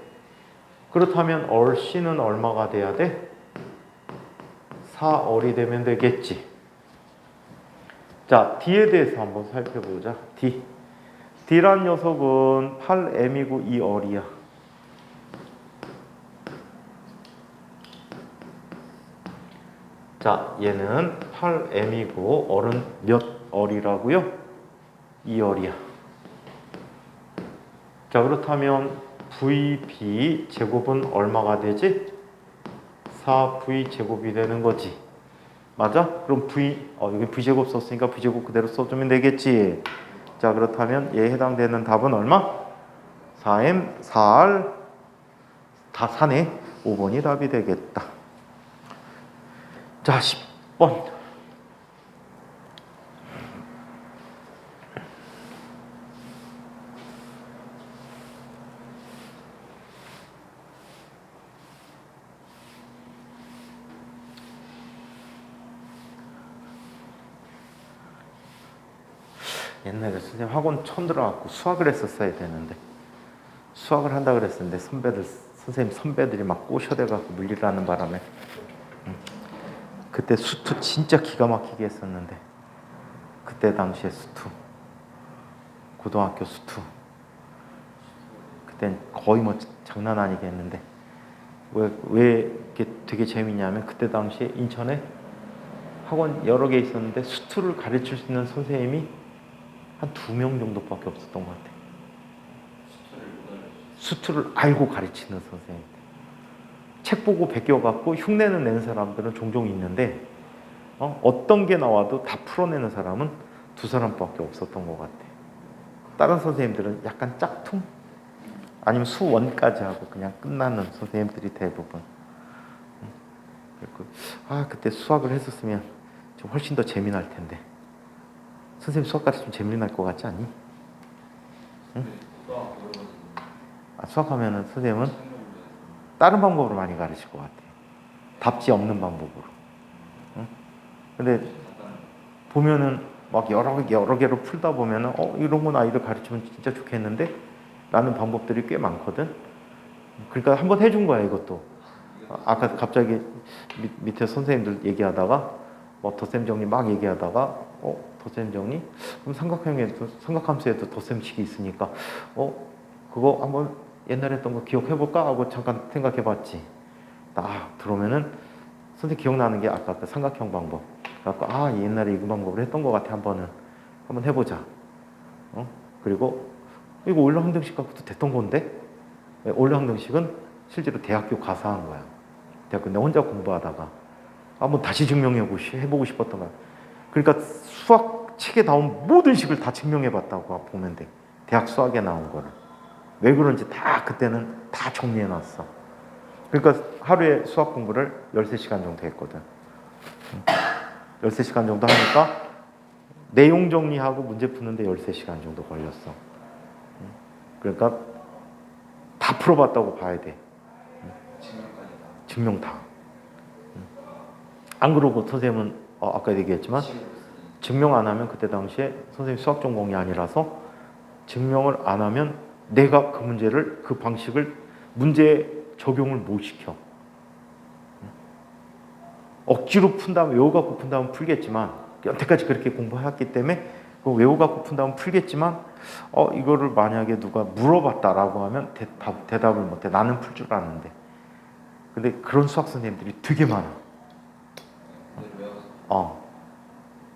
그렇다면 얼 C는 얼마가 돼야 돼? 4얼이 되면 되겠지. 자, D에 대해서 한번 살펴보자. D란 녀석은 8m이고 2얼이야. 자, 얘는 8m이고 얼은 몇 얼이라고요? 2얼이야. 자, 그렇다면 VB 제곱은 얼마가 되지? 4V 제곱이 되는 거지. 맞아? 그럼 여기 V제곱 썼으니까 V제곱 그대로 써주면 되겠지. 자, 그렇다면 얘에 해당되는 답은 얼마? 4M, 4R, 다 4네. 5번이 답이 되겠다. 자, 10번. 옛날에 선생님 학원 처음 들어갖고 수학을 했었어야 되는데 수학을 한다 그랬었는데 선생님 선배들이 막 꼬셔대갖고 물리라는 바람에 그때 수투 진짜 기가 막히게 했었는데 그때 당시에 수투 고등학교 수투 그땐 거의 뭐 장난 아니게 했는데 왜 이게 되게 재밌냐면 그때 당시에 인천에 학원 여러 개 있었는데 수투를 가르칠 수 있는 선생님이 한 2명 정도밖에 없었던 것 같아요. 수투를 알고 가르치는 선생님들. 책 보고 베껴갖고 흉내는 내는 사람들은 종종 있는데 어떤 게 나와도 다 풀어내는 사람은 2사람밖에 없었던 것 같아요. 다른 선생님들은 약간 짝퉁? 아니면 수원까지 하고 그냥 끝나는 선생님들이 대부분. 그때 수학을 했었으면 좀 훨씬 더 재미날 텐데. 선생님 수학 가르치면 재미날 것 같지 않니? 응? 수학하면은 선생님은 다른 방법으로 많이 가르칠 것 같아요. 답지 없는 방법으로. 응? 근데 보면은 막 여러 개로 풀다 보면은 이런 건 아이들 가르치면 진짜 좋겠는데 라는 방법들이 꽤 많거든. 그러니까 한번 해준 거야 이것도. 아까 갑자기 밑에 선생님들 얘기하다가 덧셈 정리 막 얘기하다가 덧셈 정리? 그럼 삼각함수에도 덧셈식이 있으니까 그거 한번 옛날에 했던 거 기억해볼까? 하고 잠깐 생각해봤지. 딱 들어오면은 선생님 기억나는 게 아까 그 삼각형 방법. 그래갖고 옛날에 이 방법을 했던 것 같아. 한번 해보자. 그리고 이거 올라항등식 갖고도 됐던 건데 올라항등식은 실제로 대학교 가서 한 거야. 대학교 내 혼자 공부하다가 한번 다시 해보고 싶었던 거야. 그러니까 수학 책에 나온 모든 식을 다 증명해봤다고 보면 돼. 대학 수학에 나온 거를. 왜 그런지 다 그때는 다 정리해놨어. 그러니까 하루에 수학 공부를 13시간 정도 했거든. 13시간 정도 하니까 내용 정리하고 문제 푸는데 13시간 정도 걸렸어. 그러니까 다 풀어봤다고 봐야 돼. 증명 다. 안 그러고 선생님은 아까 얘기했지만 증명 안 하면 그때 당시에 선생님 수학 전공이 아니라서 증명을 안 하면 내가 그 문제를 그 방식을 문제에 적용을 못 시켜. 억지로 푼다면 외워갖고 푼다면 풀겠지만 여태까지 그렇게 공부해왔기 때문에 외워갖고 푼다면 풀겠지만 이거를 만약에 누가 물어봤다라고 하면 대답을 못해. 나는 풀 줄 아는데. 근데 그런 수학 선생님들이 되게 많아.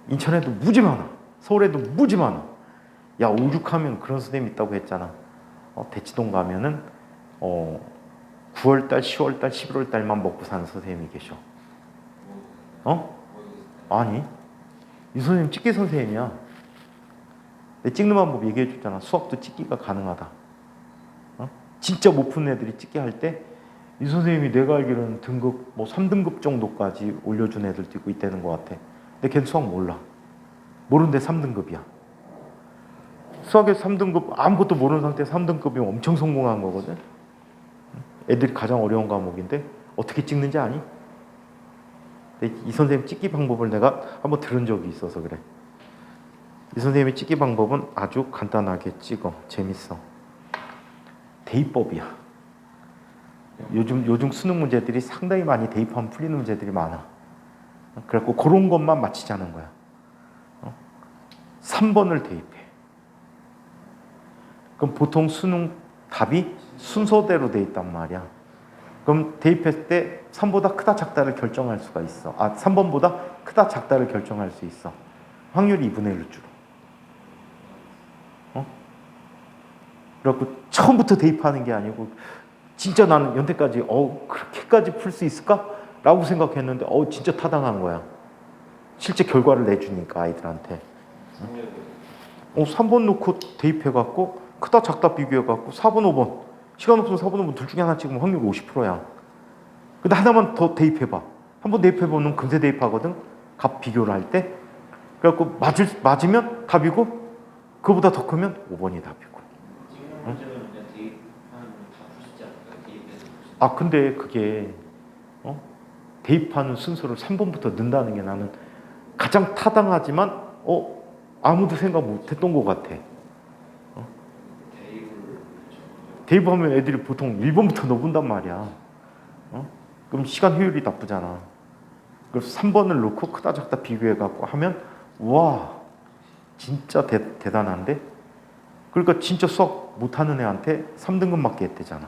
인천에도 무지 많아. 서울에도 무지 많아. 야, 오죽하면 그런 선생님 있다고 했잖아. 대치동 가면은 9월달, 10월달, 11월달만 먹고 사는 선생님이 계셔. 아니, 이 선생님 찍기 선생님이야. 내 찍는 방법 얘기해 줬잖아. 수학도 찍기가 가능하다. 진짜 못 푼 애들이 찍기 할 때 이 선생님이 내가 알기로는 등급 3등급 정도까지 올려준 애들도 있다는 것 같아. 근데 걔는 수학 몰라. 모르는데 3등급이야. 수학에서 3등급 아무것도 모르는 상태에서 3등급이면 엄청 성공한 거거든. 애들이 가장 어려운 과목인데 어떻게 찍는지 아니? 근데 이 선생님 찍기 방법을 내가 한번 들은 적이 있어서 그래. 이 선생님의 찍기 방법은 아주 간단하게 찍어. 재밌어. 대입법이야. 요즘 수능 문제들이 상당히 많이 대입하면 풀리는 문제들이 많아. 그래갖고 그런 것만 맞히자는 거야. 3번을 대입해. 그럼 보통 수능 답이 순서대로 돼 있단 말이야. 그럼 대입했을 때 3보다 크다 작다를 결정할 수가 있어. 3번보다 크다 작다를 결정할 수 있어. 확률이 2분의 1로 줄어. 그래갖고 처음부터 대입하는 게 아니고 진짜 나는 연태까지 그렇게까지 풀 수 있을까? 라고 생각했는데 진짜 타당한 거야. 실제 결과를 내주니까 아이들한테. 3번 놓고 대입해갖고 크다 작다 비교해갖고 4번 5번 시간 없으면 4번 5번 둘 중에 하나 찍으면 확률 50%야. 근데 하나만 더 대입해봐. 한번 대입해보면 금세 대입하거든. 값 비교를 할 때. 그래갖고 맞으면 답이고 그거보다 더 크면 5번이 답이고. 근데 그게 대입하는 순서를 3번부터 넣는다는 게 나는 가장 타당하지만 아무도 생각 못했던 것 같아. 대입하면 애들이 보통 1번부터 넣어본단 말이야. 그럼 시간 효율이 나쁘잖아. 그래서 3번을 넣고 크다 작다 비교해갖고 하면 와 진짜 대단한데? 그러니까 진짜 수학 못하는 애한테 3등급 맞게 했대잖아.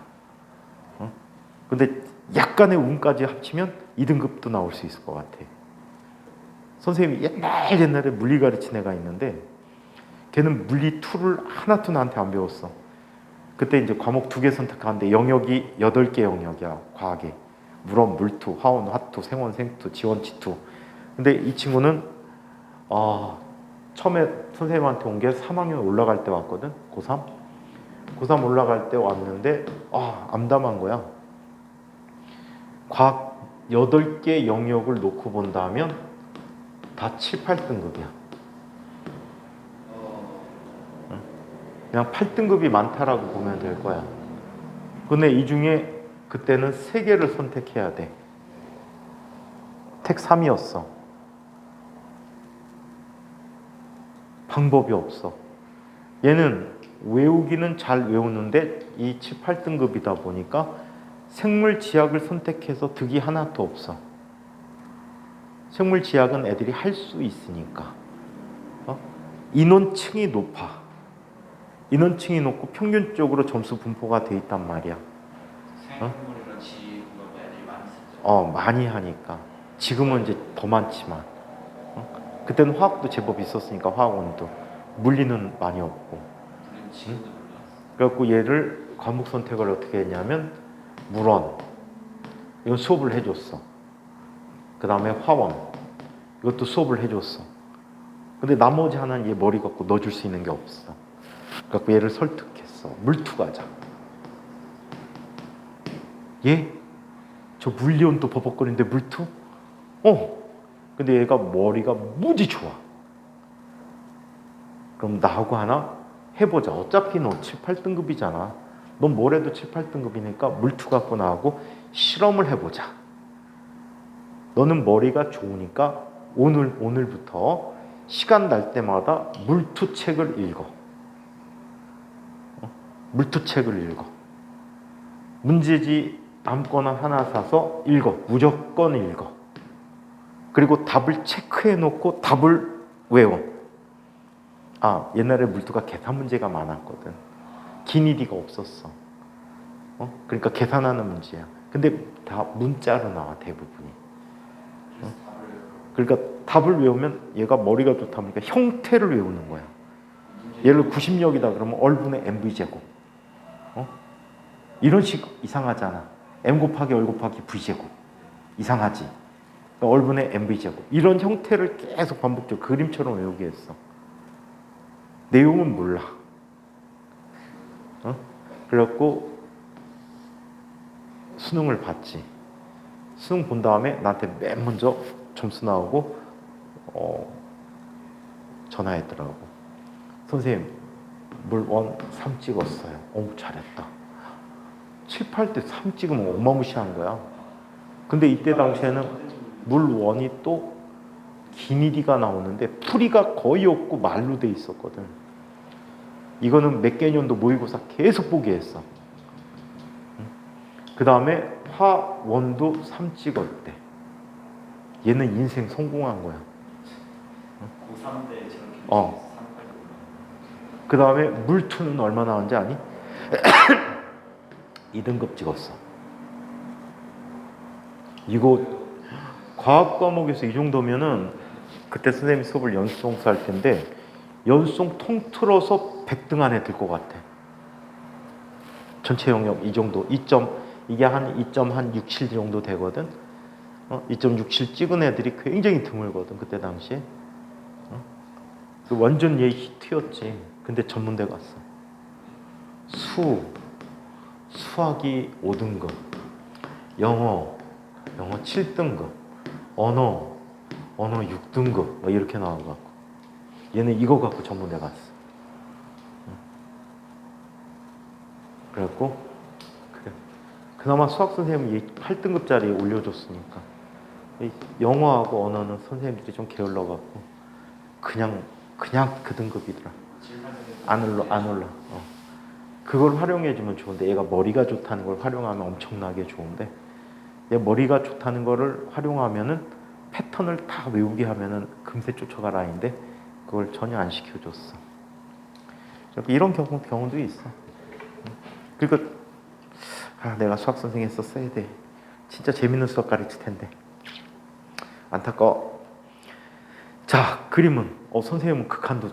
근데 약간의 운까지 합치면 2등급도 나올 수 있을 것 같아. 선생님이 옛날에 물리 가르친 애가 있는데 걔는 물리 2를 하나도 나한테 안 배웠어. 그때 이제 과목 2개 선택하는데 영역이 8개 영역이야. 과학에. 물원, 물투, 화원, 화투, 생원, 생투, 지원, 지투. 근데 이 친구는 처음에 선생님한테 온 게 3학년 올라갈 때 왔거든. 고3. 고3 올라갈 때 왔는데 암담한 거야. 과학 8개 영역을 놓고 본다면 다 7, 8등급이야. 그냥 8등급이 많다라고 보면 될 거야. 근데 이 중에 그때는 3개를 선택해야 돼. 택 3이었어. 방법이 없어. 얘는 외우기는 잘 외우는데 이 7, 8등급이다 보니까 생물지학을 선택해서 득이 하나도 없어. 생물지학은 애들이 할 수 있으니까. 인원층이 높아. 인원층이 높고 평균적으로 점수 분포가 돼 있단 말이야. 생물이랑 지구가 애들이 많이 쓰죠. 많이 하니까. 지금은 이제 더 많지만. 그때는 화학도 제법 있었으니까 화학원도. 물리는 많이 없고. 물리는 지금도 몰랐어. 그래갖고 얘를 과목 선택을 어떻게 했냐면 물원 이건 수업을 해줬어. 그 다음에 화원 이것도 수업을 해줬어. 근데 나머지 하나는 얘 머리 갖고 넣어줄 수 있는 게 없어. 그래갖고 얘를 설득했어. 물투 가자. 얘? 저 물리원도 버벅거리는데 물투? 근데 얘가 머리가 무지 좋아. 그럼 나하고 하나 해보자. 어차피 너 7, 8등급이잖아. 넌 뭐래도 7, 8등급이니까 물투 갖고 나하고 실험을 해보자. 너는 머리가 좋으니까 오늘부터 시간 날 때마다 물투 책을 읽어. 물투 책을 읽어. 문제지 아무거나 하나 사서 읽어. 무조건 읽어. 그리고 답을 체크해 놓고 답을 외워. 옛날에 물투가 계산 문제가 많았거든. 기니디가 없었어. 그러니까 계산하는 문제야. 근데 다 문자로 나와 대부분이. 그러니까 답을 외우면 얘가 머리가 좋다 보니까 형태를 외우는 거야. 예를 90역이다 그러면 얼분의 mv제곱. 이런 식 이상하잖아. m 곱하기 얼 곱하기 v제곱. 이상하지. 그러니까 얼분의 mv제곱. 이런 형태를 계속 반복적으로 그림처럼 외우게 했어. 내용은 몰라. 그래갖고 수능을 봤지. 수능 본 다음에 나한테 맨 먼저 점수 나오고 전화했더라고. 선생님 물원 3 찍었어요. 잘했다. 7, 8대 3 찍으면 어마무시한 거야. 근데 이때 당시에는 물원이 또 기니디가 나오는데 풀이가 거의 없고 말로 돼 있었거든. 이거는 몇 개년도 모의고사 계속 보게 했어. 그 다음에 화원도 3 찍었대. 얘는 인생 성공한 거야. 고3 때 저렇게 그 다음에 물투는 얼마 나왔는지 아니? 2등급 찍었어. 이거 과학 과목에서 이 정도면은 그때 선생님이 수업을 연수통수 할 텐데 연수통 통틀어서 100등 안에 들 것 같아. 전체 영역 이 정도, 이게 한 2.67 정도 되거든. 2.67 찍은 애들이 굉장히 드물거든 그때 당시에. 완전 얘 히트였지. 근데 전문대 갔어. 수학이 5등급, 영어 7등급, 언어 6등급 막 이렇게 나와갖고 얘는 이거 갖고 전문대 갔어. 그래갖고 그래. 그나마 수학 선생님이 이 8등급짜리 올려줬으니까 영어하고 언어는 선생님들이 좀 게을러갖고 그냥 그 등급이더라. 안 올라. 그걸 활용해주면 좋은데 얘가 머리가 좋다는 걸 활용하면 엄청나게 좋은데 얘 머리가 좋다는 거를 활용하면은 패턴을 다 외우게 하면은 금세 쫓아가라인데 그걸 전혀 안 시켜줬어. 이런 경우도 있어. 그리고 내가 수학 선생님 했었어야 돼. 진짜 재밌는 수학 가르칠 텐데. 안타까워. 자, 그림은 선생님은 극한도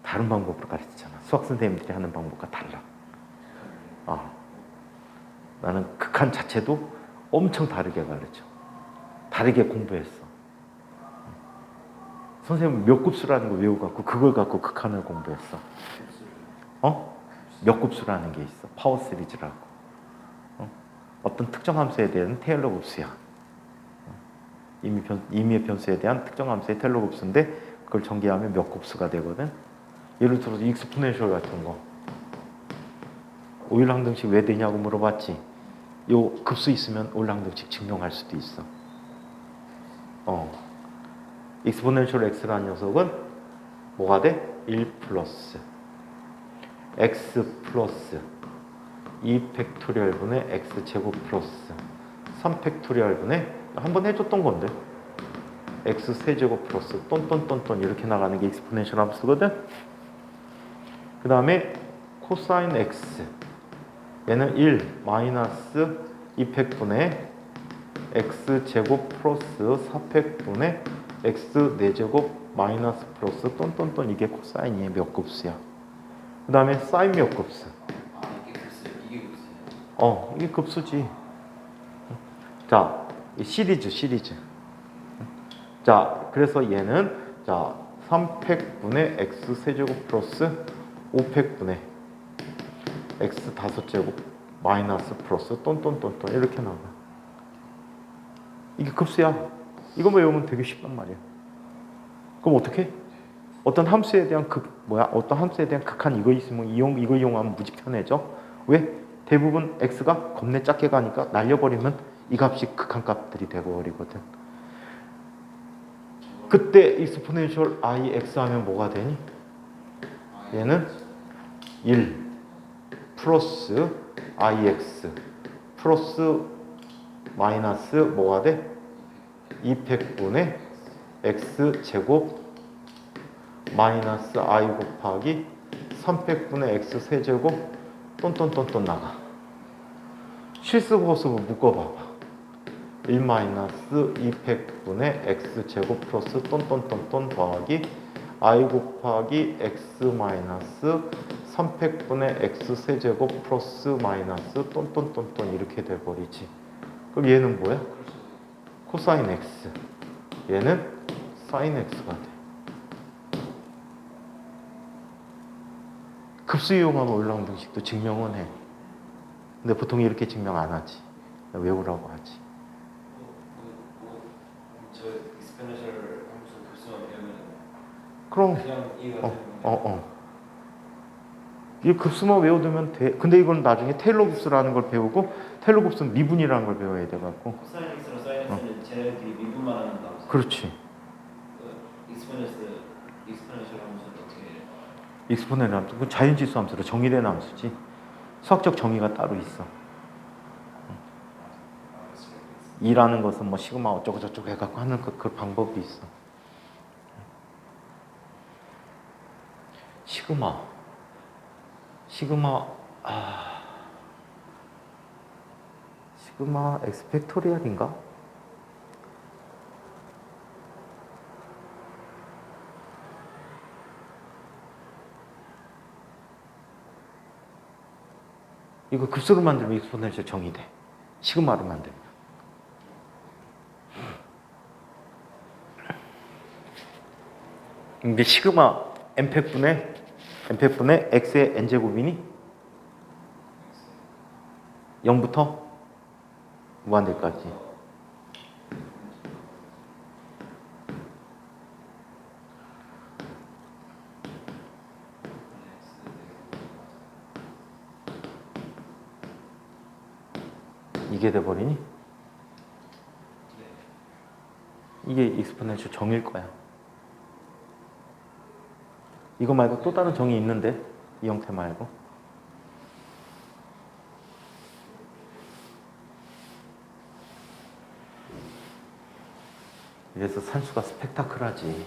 다른 방법으로 가르치잖아. 수학 선생님들이 하는 방법과 달라. 나는 극한 자체도 엄청 다르게 가르쳐. 다르게 공부했어. 선생님은 몇 급수라는 거 외우갖고 그걸 갖고 극한을 공부했어. 몇 급수라는 게 있어. 파워 시리즈라고. 어떤 특정 함수에 대한 테일러 급수야. 임의의 변수에 대한 특정 함수의 테일러 급수인데 그걸 전개하면 몇 급수가 되거든. 예를 들어서 익스포넨셜 같은 거. 오일항등식 왜 되냐고 물어봤지. 요 급수 있으면 오일항등식 증명할 수도 있어. 익스포넨셜 x라는 녀석은 뭐가 돼? 1 플러스 x 플러스 2 팩토리얼분의 x 제곱 플러스 3 팩토리얼분의 한번 해줬던 건데 x 세제곱 플러스 똔똔똔똔 이렇게 나가는 게 익스포넨셜 함수거든. 그 다음에 코사인 x 얘는 1 마이너스 2팩분의 x 제곱 플러스 4팩분의 x 4제곱 마이너스 플러스 똔똔똔 이게 코사인이의 몇 급수야. 그 다음에 사인 몇 급수. 이게 급수예요? 이게 급수지. 자, 시리즈. 자, 그래서 얘는 3팩분의 x 세제곱 플러스 5팩분의 x 5제곱 마이너스 플러스 똔똔똔똔 이렇게 나가. 이게 급수야. 이거만 외우면 되게 쉽단 말이야. 그럼 어떻게? 어떤 함수에 대한 어떤 함수에 대한 극한 이거 있으면 이거 이용하면 무지 편해져. 왜? 대부분 x가 겁내 작게 가니까 날려버리면 이 값이 극한 값들이 되어버리거든. 그때 익스포넨셜 ix 하면 뭐가 되니? 얘는 1 플러스 ix 플러스 마이너스 뭐가 돼? 2팩분의 x 제곱 마이너스 i 곱하기 3팩분의 x 세제곱 똔똔똔똔 나가. 실수 보수로 묶어봐봐. 1 마이너스 2팩분의 x 제곱 플러스 똔똔똔똔 더하기 i 곱하기 x 마이너스 3팩분의 x 세제곱 플러스 마이너스 똔똔똔똔 이렇게 돼버리지. 그럼 얘는 뭐야? 코사인 x. 얘는 사인 x가 돼. 급수 이용하면 오일랑등식도 증명은 해. 근데 보통 이렇게 증명 안 하지. 외우라고 하지. 저 익스포넨셜 함수 급수만 배우면 그럼 그냥 이해가 되는 이 급수만 외워두면 돼. 근데 이건 나중에 테일러 급수라는 걸 배우고 테일러 급수는 미분이라는 걸 배워야 돼갖고. 코사인 x랑 사인 x는 쟤네들끼리 미분만 하는 함수. 그렇지. 익스포넨셜 함수는 어떻게 해요? 익스포넨셜 함수, 그 자연지수 함수로 정의된 함수지. 수학적 정의가 따로 있어. 2라는 것은 뭐 시그마 어쩌고 저쩌고 해갖고 하는 그 방법이 있어. 시그마 x 팩토리얼인가? 이거 급수로 만들면 익스포넨셜 정이 돼. 시그마로 만들면. 이게 시그마 m팩분의 x의 n제곱이니 0부터 무한대까지. 이게 돼버리니? 이게 익스포넨셜 정일 거야. 이거 말고 또 다른 정이 있는데 이 형태 말고. 이래서 산수가 스펙타클하지.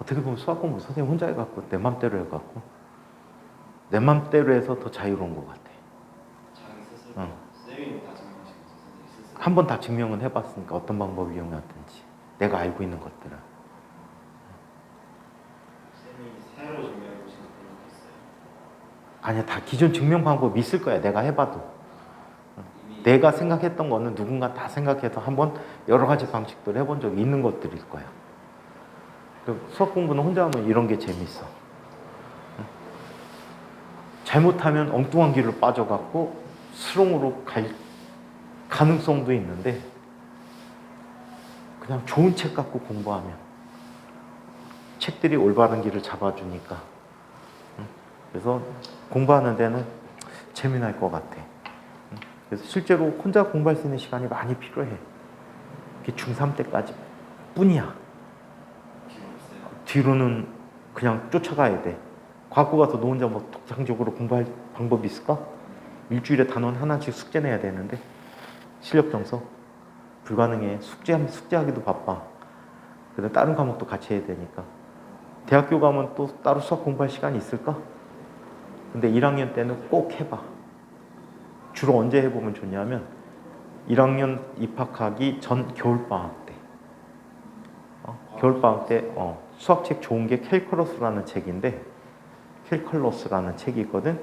어떻게 보면 수학 공부 선생님 혼자 해갖고 내 맘대로 해갖고 내 맘대로 해서 더 자유로운 것 같아. 자기 스스로 응. 쌤이 다 증명하시고 선생님 스스로. 한 번 다 증명은 해봤으니까 어떤 방법을 이용하든지 내가 알고 있는 것들은. 쌤이 새로 증명해 보시는 그런 거 있어요? 아니야, 다 기존 증명 방법이 있을 거야. 내가 해봐도. 이미 내가 생각했던 거는 누군가 다 생각해서 한번 여러 가지 방식들을 해본 적이 있는 것들일 거야. 수학 공부는 혼자 하면 이런 게 재밌어. 잘못하면 엉뚱한 길로 빠져갖고 수렁으로 갈 가능성도 있는데 그냥 좋은 책 갖고 공부하면 책들이 올바른 길을 잡아주니까. 그래서 공부하는 데는 재미날 것 같아. 그래서 실제로 혼자 공부할 수 있는 시간이 많이 필요해. 그게 중3 때까지 뿐이야. 뒤로는 그냥 쫓아가야 돼. 과학고 가서 너 혼자 뭐 독창적으로 공부할 방법이 있을까? 일주일에 단원 하나씩 숙제 내야 되는데 실력 정서 불가능해. 숙제하기도 바빠. 그다음 다른 과목도 같이 해야 되니까. 대학교 가면 또 따로 수학 공부할 시간이 있을까? 근데 1학년 때는 꼭 해봐. 주로 언제 해보면 좋냐면 1학년 입학하기 전 겨울방학 때. 겨울방학 때 수학책 좋은 게 캘컬러스라는 책인데, 캘컬러스라는 책이 있거든.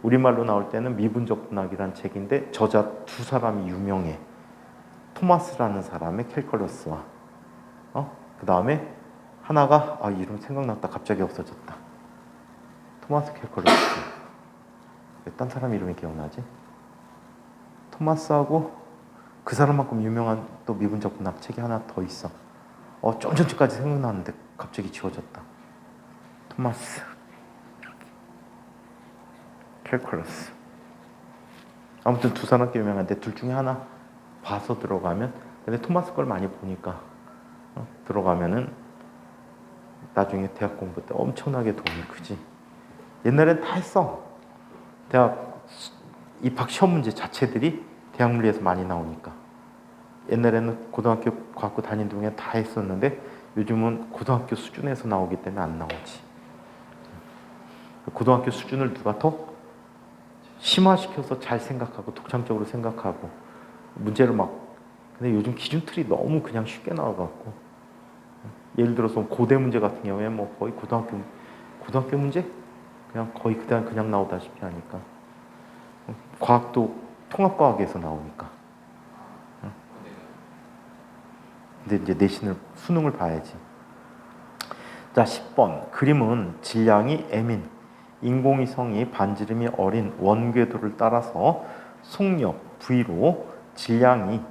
우리말로 나올 때는 미분적 분학이라는 책인데 저자 두 사람이 유명해. 토마스라는 사람의 캘컬러스와 그 다음에 하나가 이름 생각났다 갑자기 없어졌다. 토마스 캘컬러스. 딴 사람 이름이 기억나지? 토마스하고 그 사람만큼 유명한 또 미분적 분학 책이 하나 더 있어. 좀 전까지 생각나는데 갑자기 지워졌다. 토마스 캘컬러스. 아무튼 두 사람 꽤 유명한데 둘 중에 하나 봐서 들어가면, 근데 토마스 걸 많이 보니까 들어가면은 나중에 대학 공부 때 엄청나게 도움이 크지. 옛날엔 다 했어. 대학 입학 시험 문제 자체들이 대학 물리에서 많이 나오니까. 옛날에는 고등학교 과학고 다닌 동안 다 했었는데 요즘은 고등학교 수준에서 나오기 때문에 안 나오지. 고등학교 수준을 누가 더 심화시켜서 잘 생각하고 독창적으로 생각하고 문제를 근데 요즘 기준 틀이 너무 그냥 쉽게 나와갖고, 예를 들어서 고대 문제 같은 경우에 뭐 거의 고등학교 문제 그냥 거의 그냥 나오다시피 하니까. 과학도 통합과학에서 나오니까. 근데 이제 내신을 수능을 봐야지. 자, 10번. 그림은 질량이 m인 인공위성이 반지름이 어린 원궤도를 따라서 속력 V로 질량이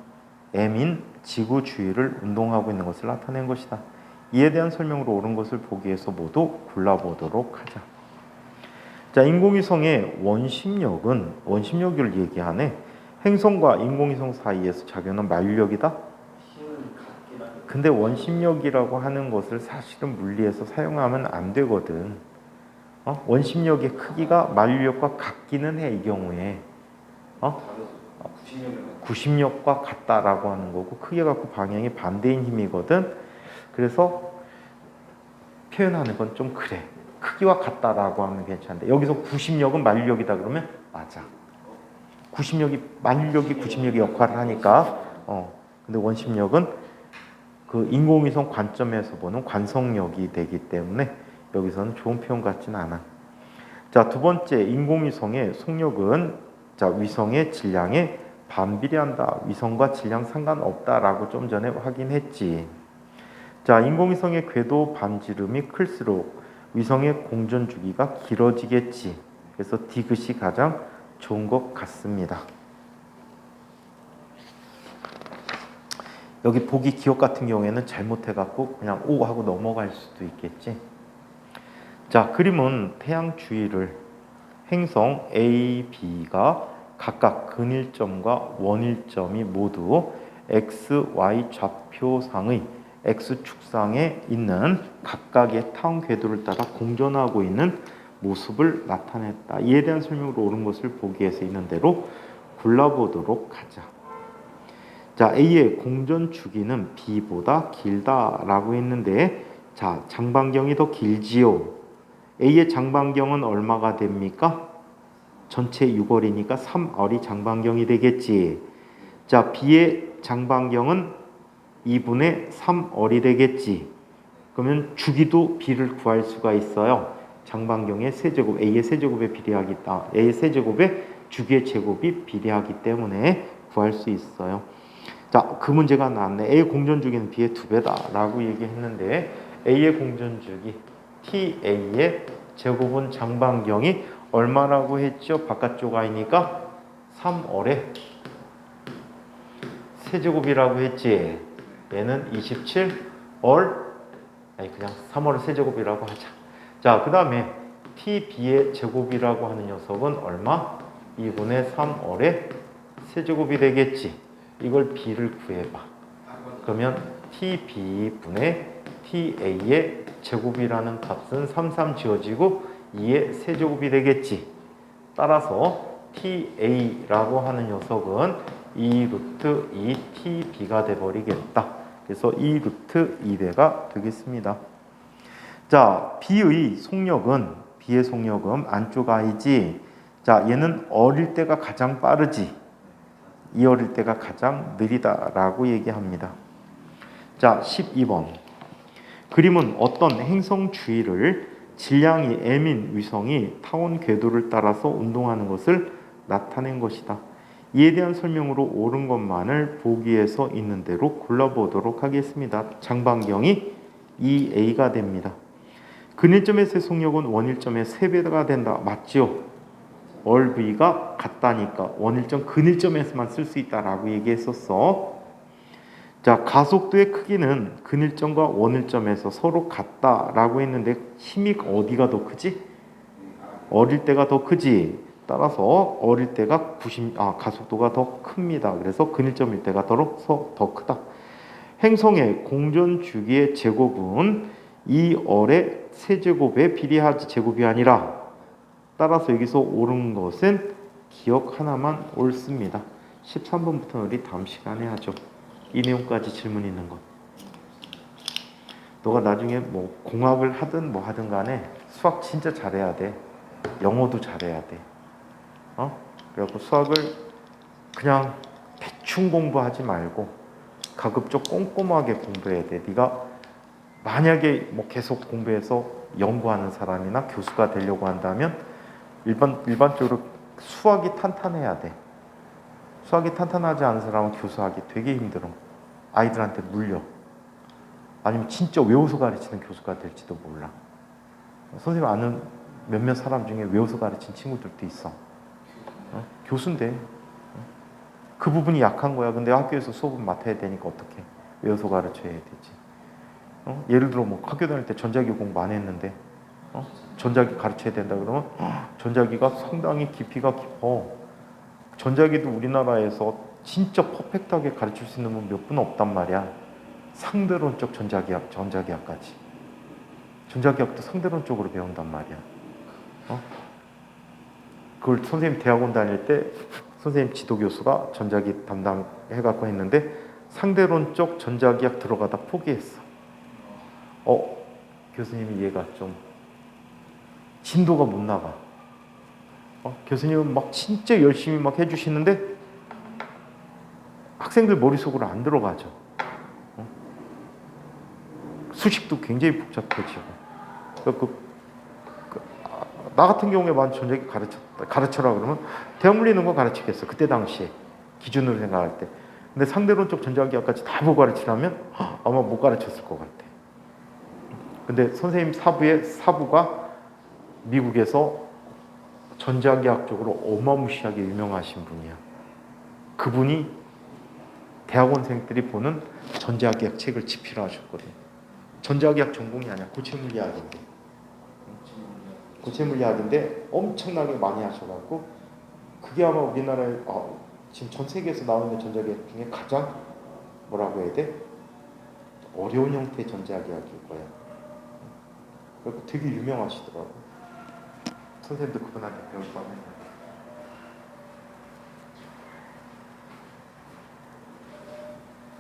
m인 지구 주위를 운동하고 있는 것을 나타낸 것이다. 이에 대한 설명으로 옳은 것을 보기 위해서 모두 골라보도록 하자. 자, 인공위성의 원심력을 얘기하네. 행성과 인공위성 사이에서 작용하는 만류력이다. 근데 원심력이라고 하는 것을 사실은 물리에서 사용하면 안 되거든. 원심력의 크기가 만류력과 같기는 해. 이 경우에 구심력과 같다라고 하는 거고, 크게 갖고 방향이 반대인 힘이거든. 그래서 표현하는 건 좀 그래. 크기와 같다라고 하면 괜찮은데 여기서 구심력은 만류력이다 그러면 맞아. 만류력이 구심력의 역할을 하니까. 근데 원심력은 그 인공위성 관점에서 보는 관성력이 되기 때문에 여기서는 좋은 표현 같지는 않아. 자, 두 번째, 인공위성의 속력은 자, 위성의 질량에 반비례한다. 위성과 질량 상관없다라고 좀 전에 확인했지. 자, 인공위성의 궤도 반지름이 클수록 위성의 공전 주기가 길어지겠지. 그래서 디귿이 가장 좋은 것 같습니다. 여기 보기 기억 같은 경우에는 잘못해갖고 그냥 오 하고 넘어갈 수도 있겠지. 자, 그림은 태양 주위를 행성 A, B가 각각 근일점과 원일점이 모두 X, Y 좌표상의 X축상에 있는 각각의 타원 궤도를 따라 공전하고 있는 모습을 나타냈다. 이에 대한 설명으로 옳은 것을 보기 위해서 있는 대로 골라보도록 하자. 자, A의 공전 주기는 B보다 길다라고 했는데, 자, 장반경이 더 길지요. A의 장반경은 얼마가 됩니까? 전체 6월이니까 3월이 장반경이 되겠지. 자, B의 장반경은 2분의 3월이 되겠지. 그러면 주기도 B를 구할 수가 있어요. 장반경의 세제곱, A의 세제곱에 비례하기, A의 세제곱에 주기의 제곱이 비례하기 때문에 구할 수 있어요. 자, 그 문제가 나왔네. A의 공전주기는 B의 2배다 라고 얘기했는데, A의 공전주기 TA의 제곱은 장반경이 얼마라고 했죠? 바깥쪽 I니까 3월의 세제곱이라고 했지. 얘는 27월, 아니 그냥 3월의 세제곱이라고 하자. 자, 그 다음에 TB의 제곱이라고 하는 녀석은 얼마? 2분의 3월의 세제곱이 되겠지. 이걸 B를 구해봐. 그러면 TB분의 TA의 제곱이라는 값은 33 지워지고 2의 세제곱이 되겠지. 따라서 TA라고 하는 녀석은 2 루트 2 TB가 돼버리겠다. 그래서 2 루트 2배가 되겠습니다. 자, B의 속력은 안쪽 I지. 자, 얘는 어릴 때가 가장 빠르지. 이 어릴 때가 가장 느리다라고 얘기합니다. 자, 12번. 그림은 어떤 행성 주위를 질량이 M인 위성이 타원 궤도를 따라서 운동하는 것을 나타낸 것이다. 이에 대한 설명으로 옳은 것만을 보기에서 있는 대로 골라보도록 하겠습니다. 장반경이 2A가 됩니다. 근일점에서의 속력은 원일점의 3배가 된다. 맞죠? 얼V가 같다니까 원일점 근일점에서만 쓸 수 있다라고 얘기했었어. 자, 가속도의 크기는 근일점과 원일점에서 서로 같다라고 했는데 힘이 어디가 더 크지? 어릴 때가 더 크지. 따라서 어릴 때가 가속도가 더 큽니다. 그래서 근일점일 때가 더 크다. 행성의 공전 주기의 제곱은 이 얼의 세제곱에 비례하지 제곱이 아니라, 따라서 여기서 옳은 것은 기억 하나만 옳습니다. 13번부터는 우리 다음 시간에 하죠. 이 내용까지 질문 있는 것. 너가 나중에 뭐 공학을 하든 뭐 하든 간에 수학 진짜 잘해야 돼. 영어도 잘해야 돼. 그래갖고 수학을 그냥 대충 공부하지 말고 가급적 꼼꼼하게 공부해야 돼. 네가 만약에 뭐 계속 공부해서 연구하는 사람이나 교수가 되려고 한다면 일반적으로 수학이 탄탄해야 돼. 수학이 탄탄하지 않은 사람은 교수하기 되게 힘들어. 아이들한테 물려. 아니면 진짜 외워서 가르치는 교수가 될지도 몰라. 선생님 아는 몇몇 사람 중에 외워서 가르친 친구들도 있어. 교수인데 그 부분이 약한 거야. 근데 학교에서 수업은 맡아야 되니까 어떻게 외워서 가르쳐야 되지. 예를 들어 뭐 학교 다닐 때 전자기 공부 안 했는데 전자기 가르쳐야 된다 그러면 전자기가 상당히 깊이가 깊어. 전자기도 우리나라에서 진짜 퍼펙트하게 가르칠 수 있는 분 몇 분 없단 말이야. 상대론적 전자기학까지. 전자기학도 상대론적으로 배운단 말이야. 그걸 선생님 대학원 다닐 때 선생님 지도교수가 전자기 담당해갖고 했는데 상대론적 전자기학 들어가다 포기했어. 교수님이 얘가 좀 진도가 못 나가. 교수님은 막 진짜 열심히 막 해주시는데 학생들 머릿속으로 안 들어가죠. 수식도 굉장히 복잡해지고. 나 같은 경우에 만약 전자기 가르쳐라 그러면 대학 물리는 거 가르치겠어. 그때 당시에 기준으로 생각할 때. 근데 상대론적 전자기학까지 다 보고 가르치라면 아마 못 가르쳤을 것 같아. 근데 선생님 사부가 미국에서 전자기학적으로 어마무시하게 유명하신 분이야. 그분이 대학원생들이 보는 전자기학 책을 집필하셨거든. 전자기학 전공이 아니야. 고체물리학인데. 고체물리학인데 엄청나게 많이 하셔갖고 그게 아마 우리나라에 지금 전 세계에서 나오는 전자기학 중에 가장 뭐라고 해야 돼? 어려운 형태의 전자기학일 거야. 그리고 되게 유명하시더라고. 선생님도 그분한테 배울 바면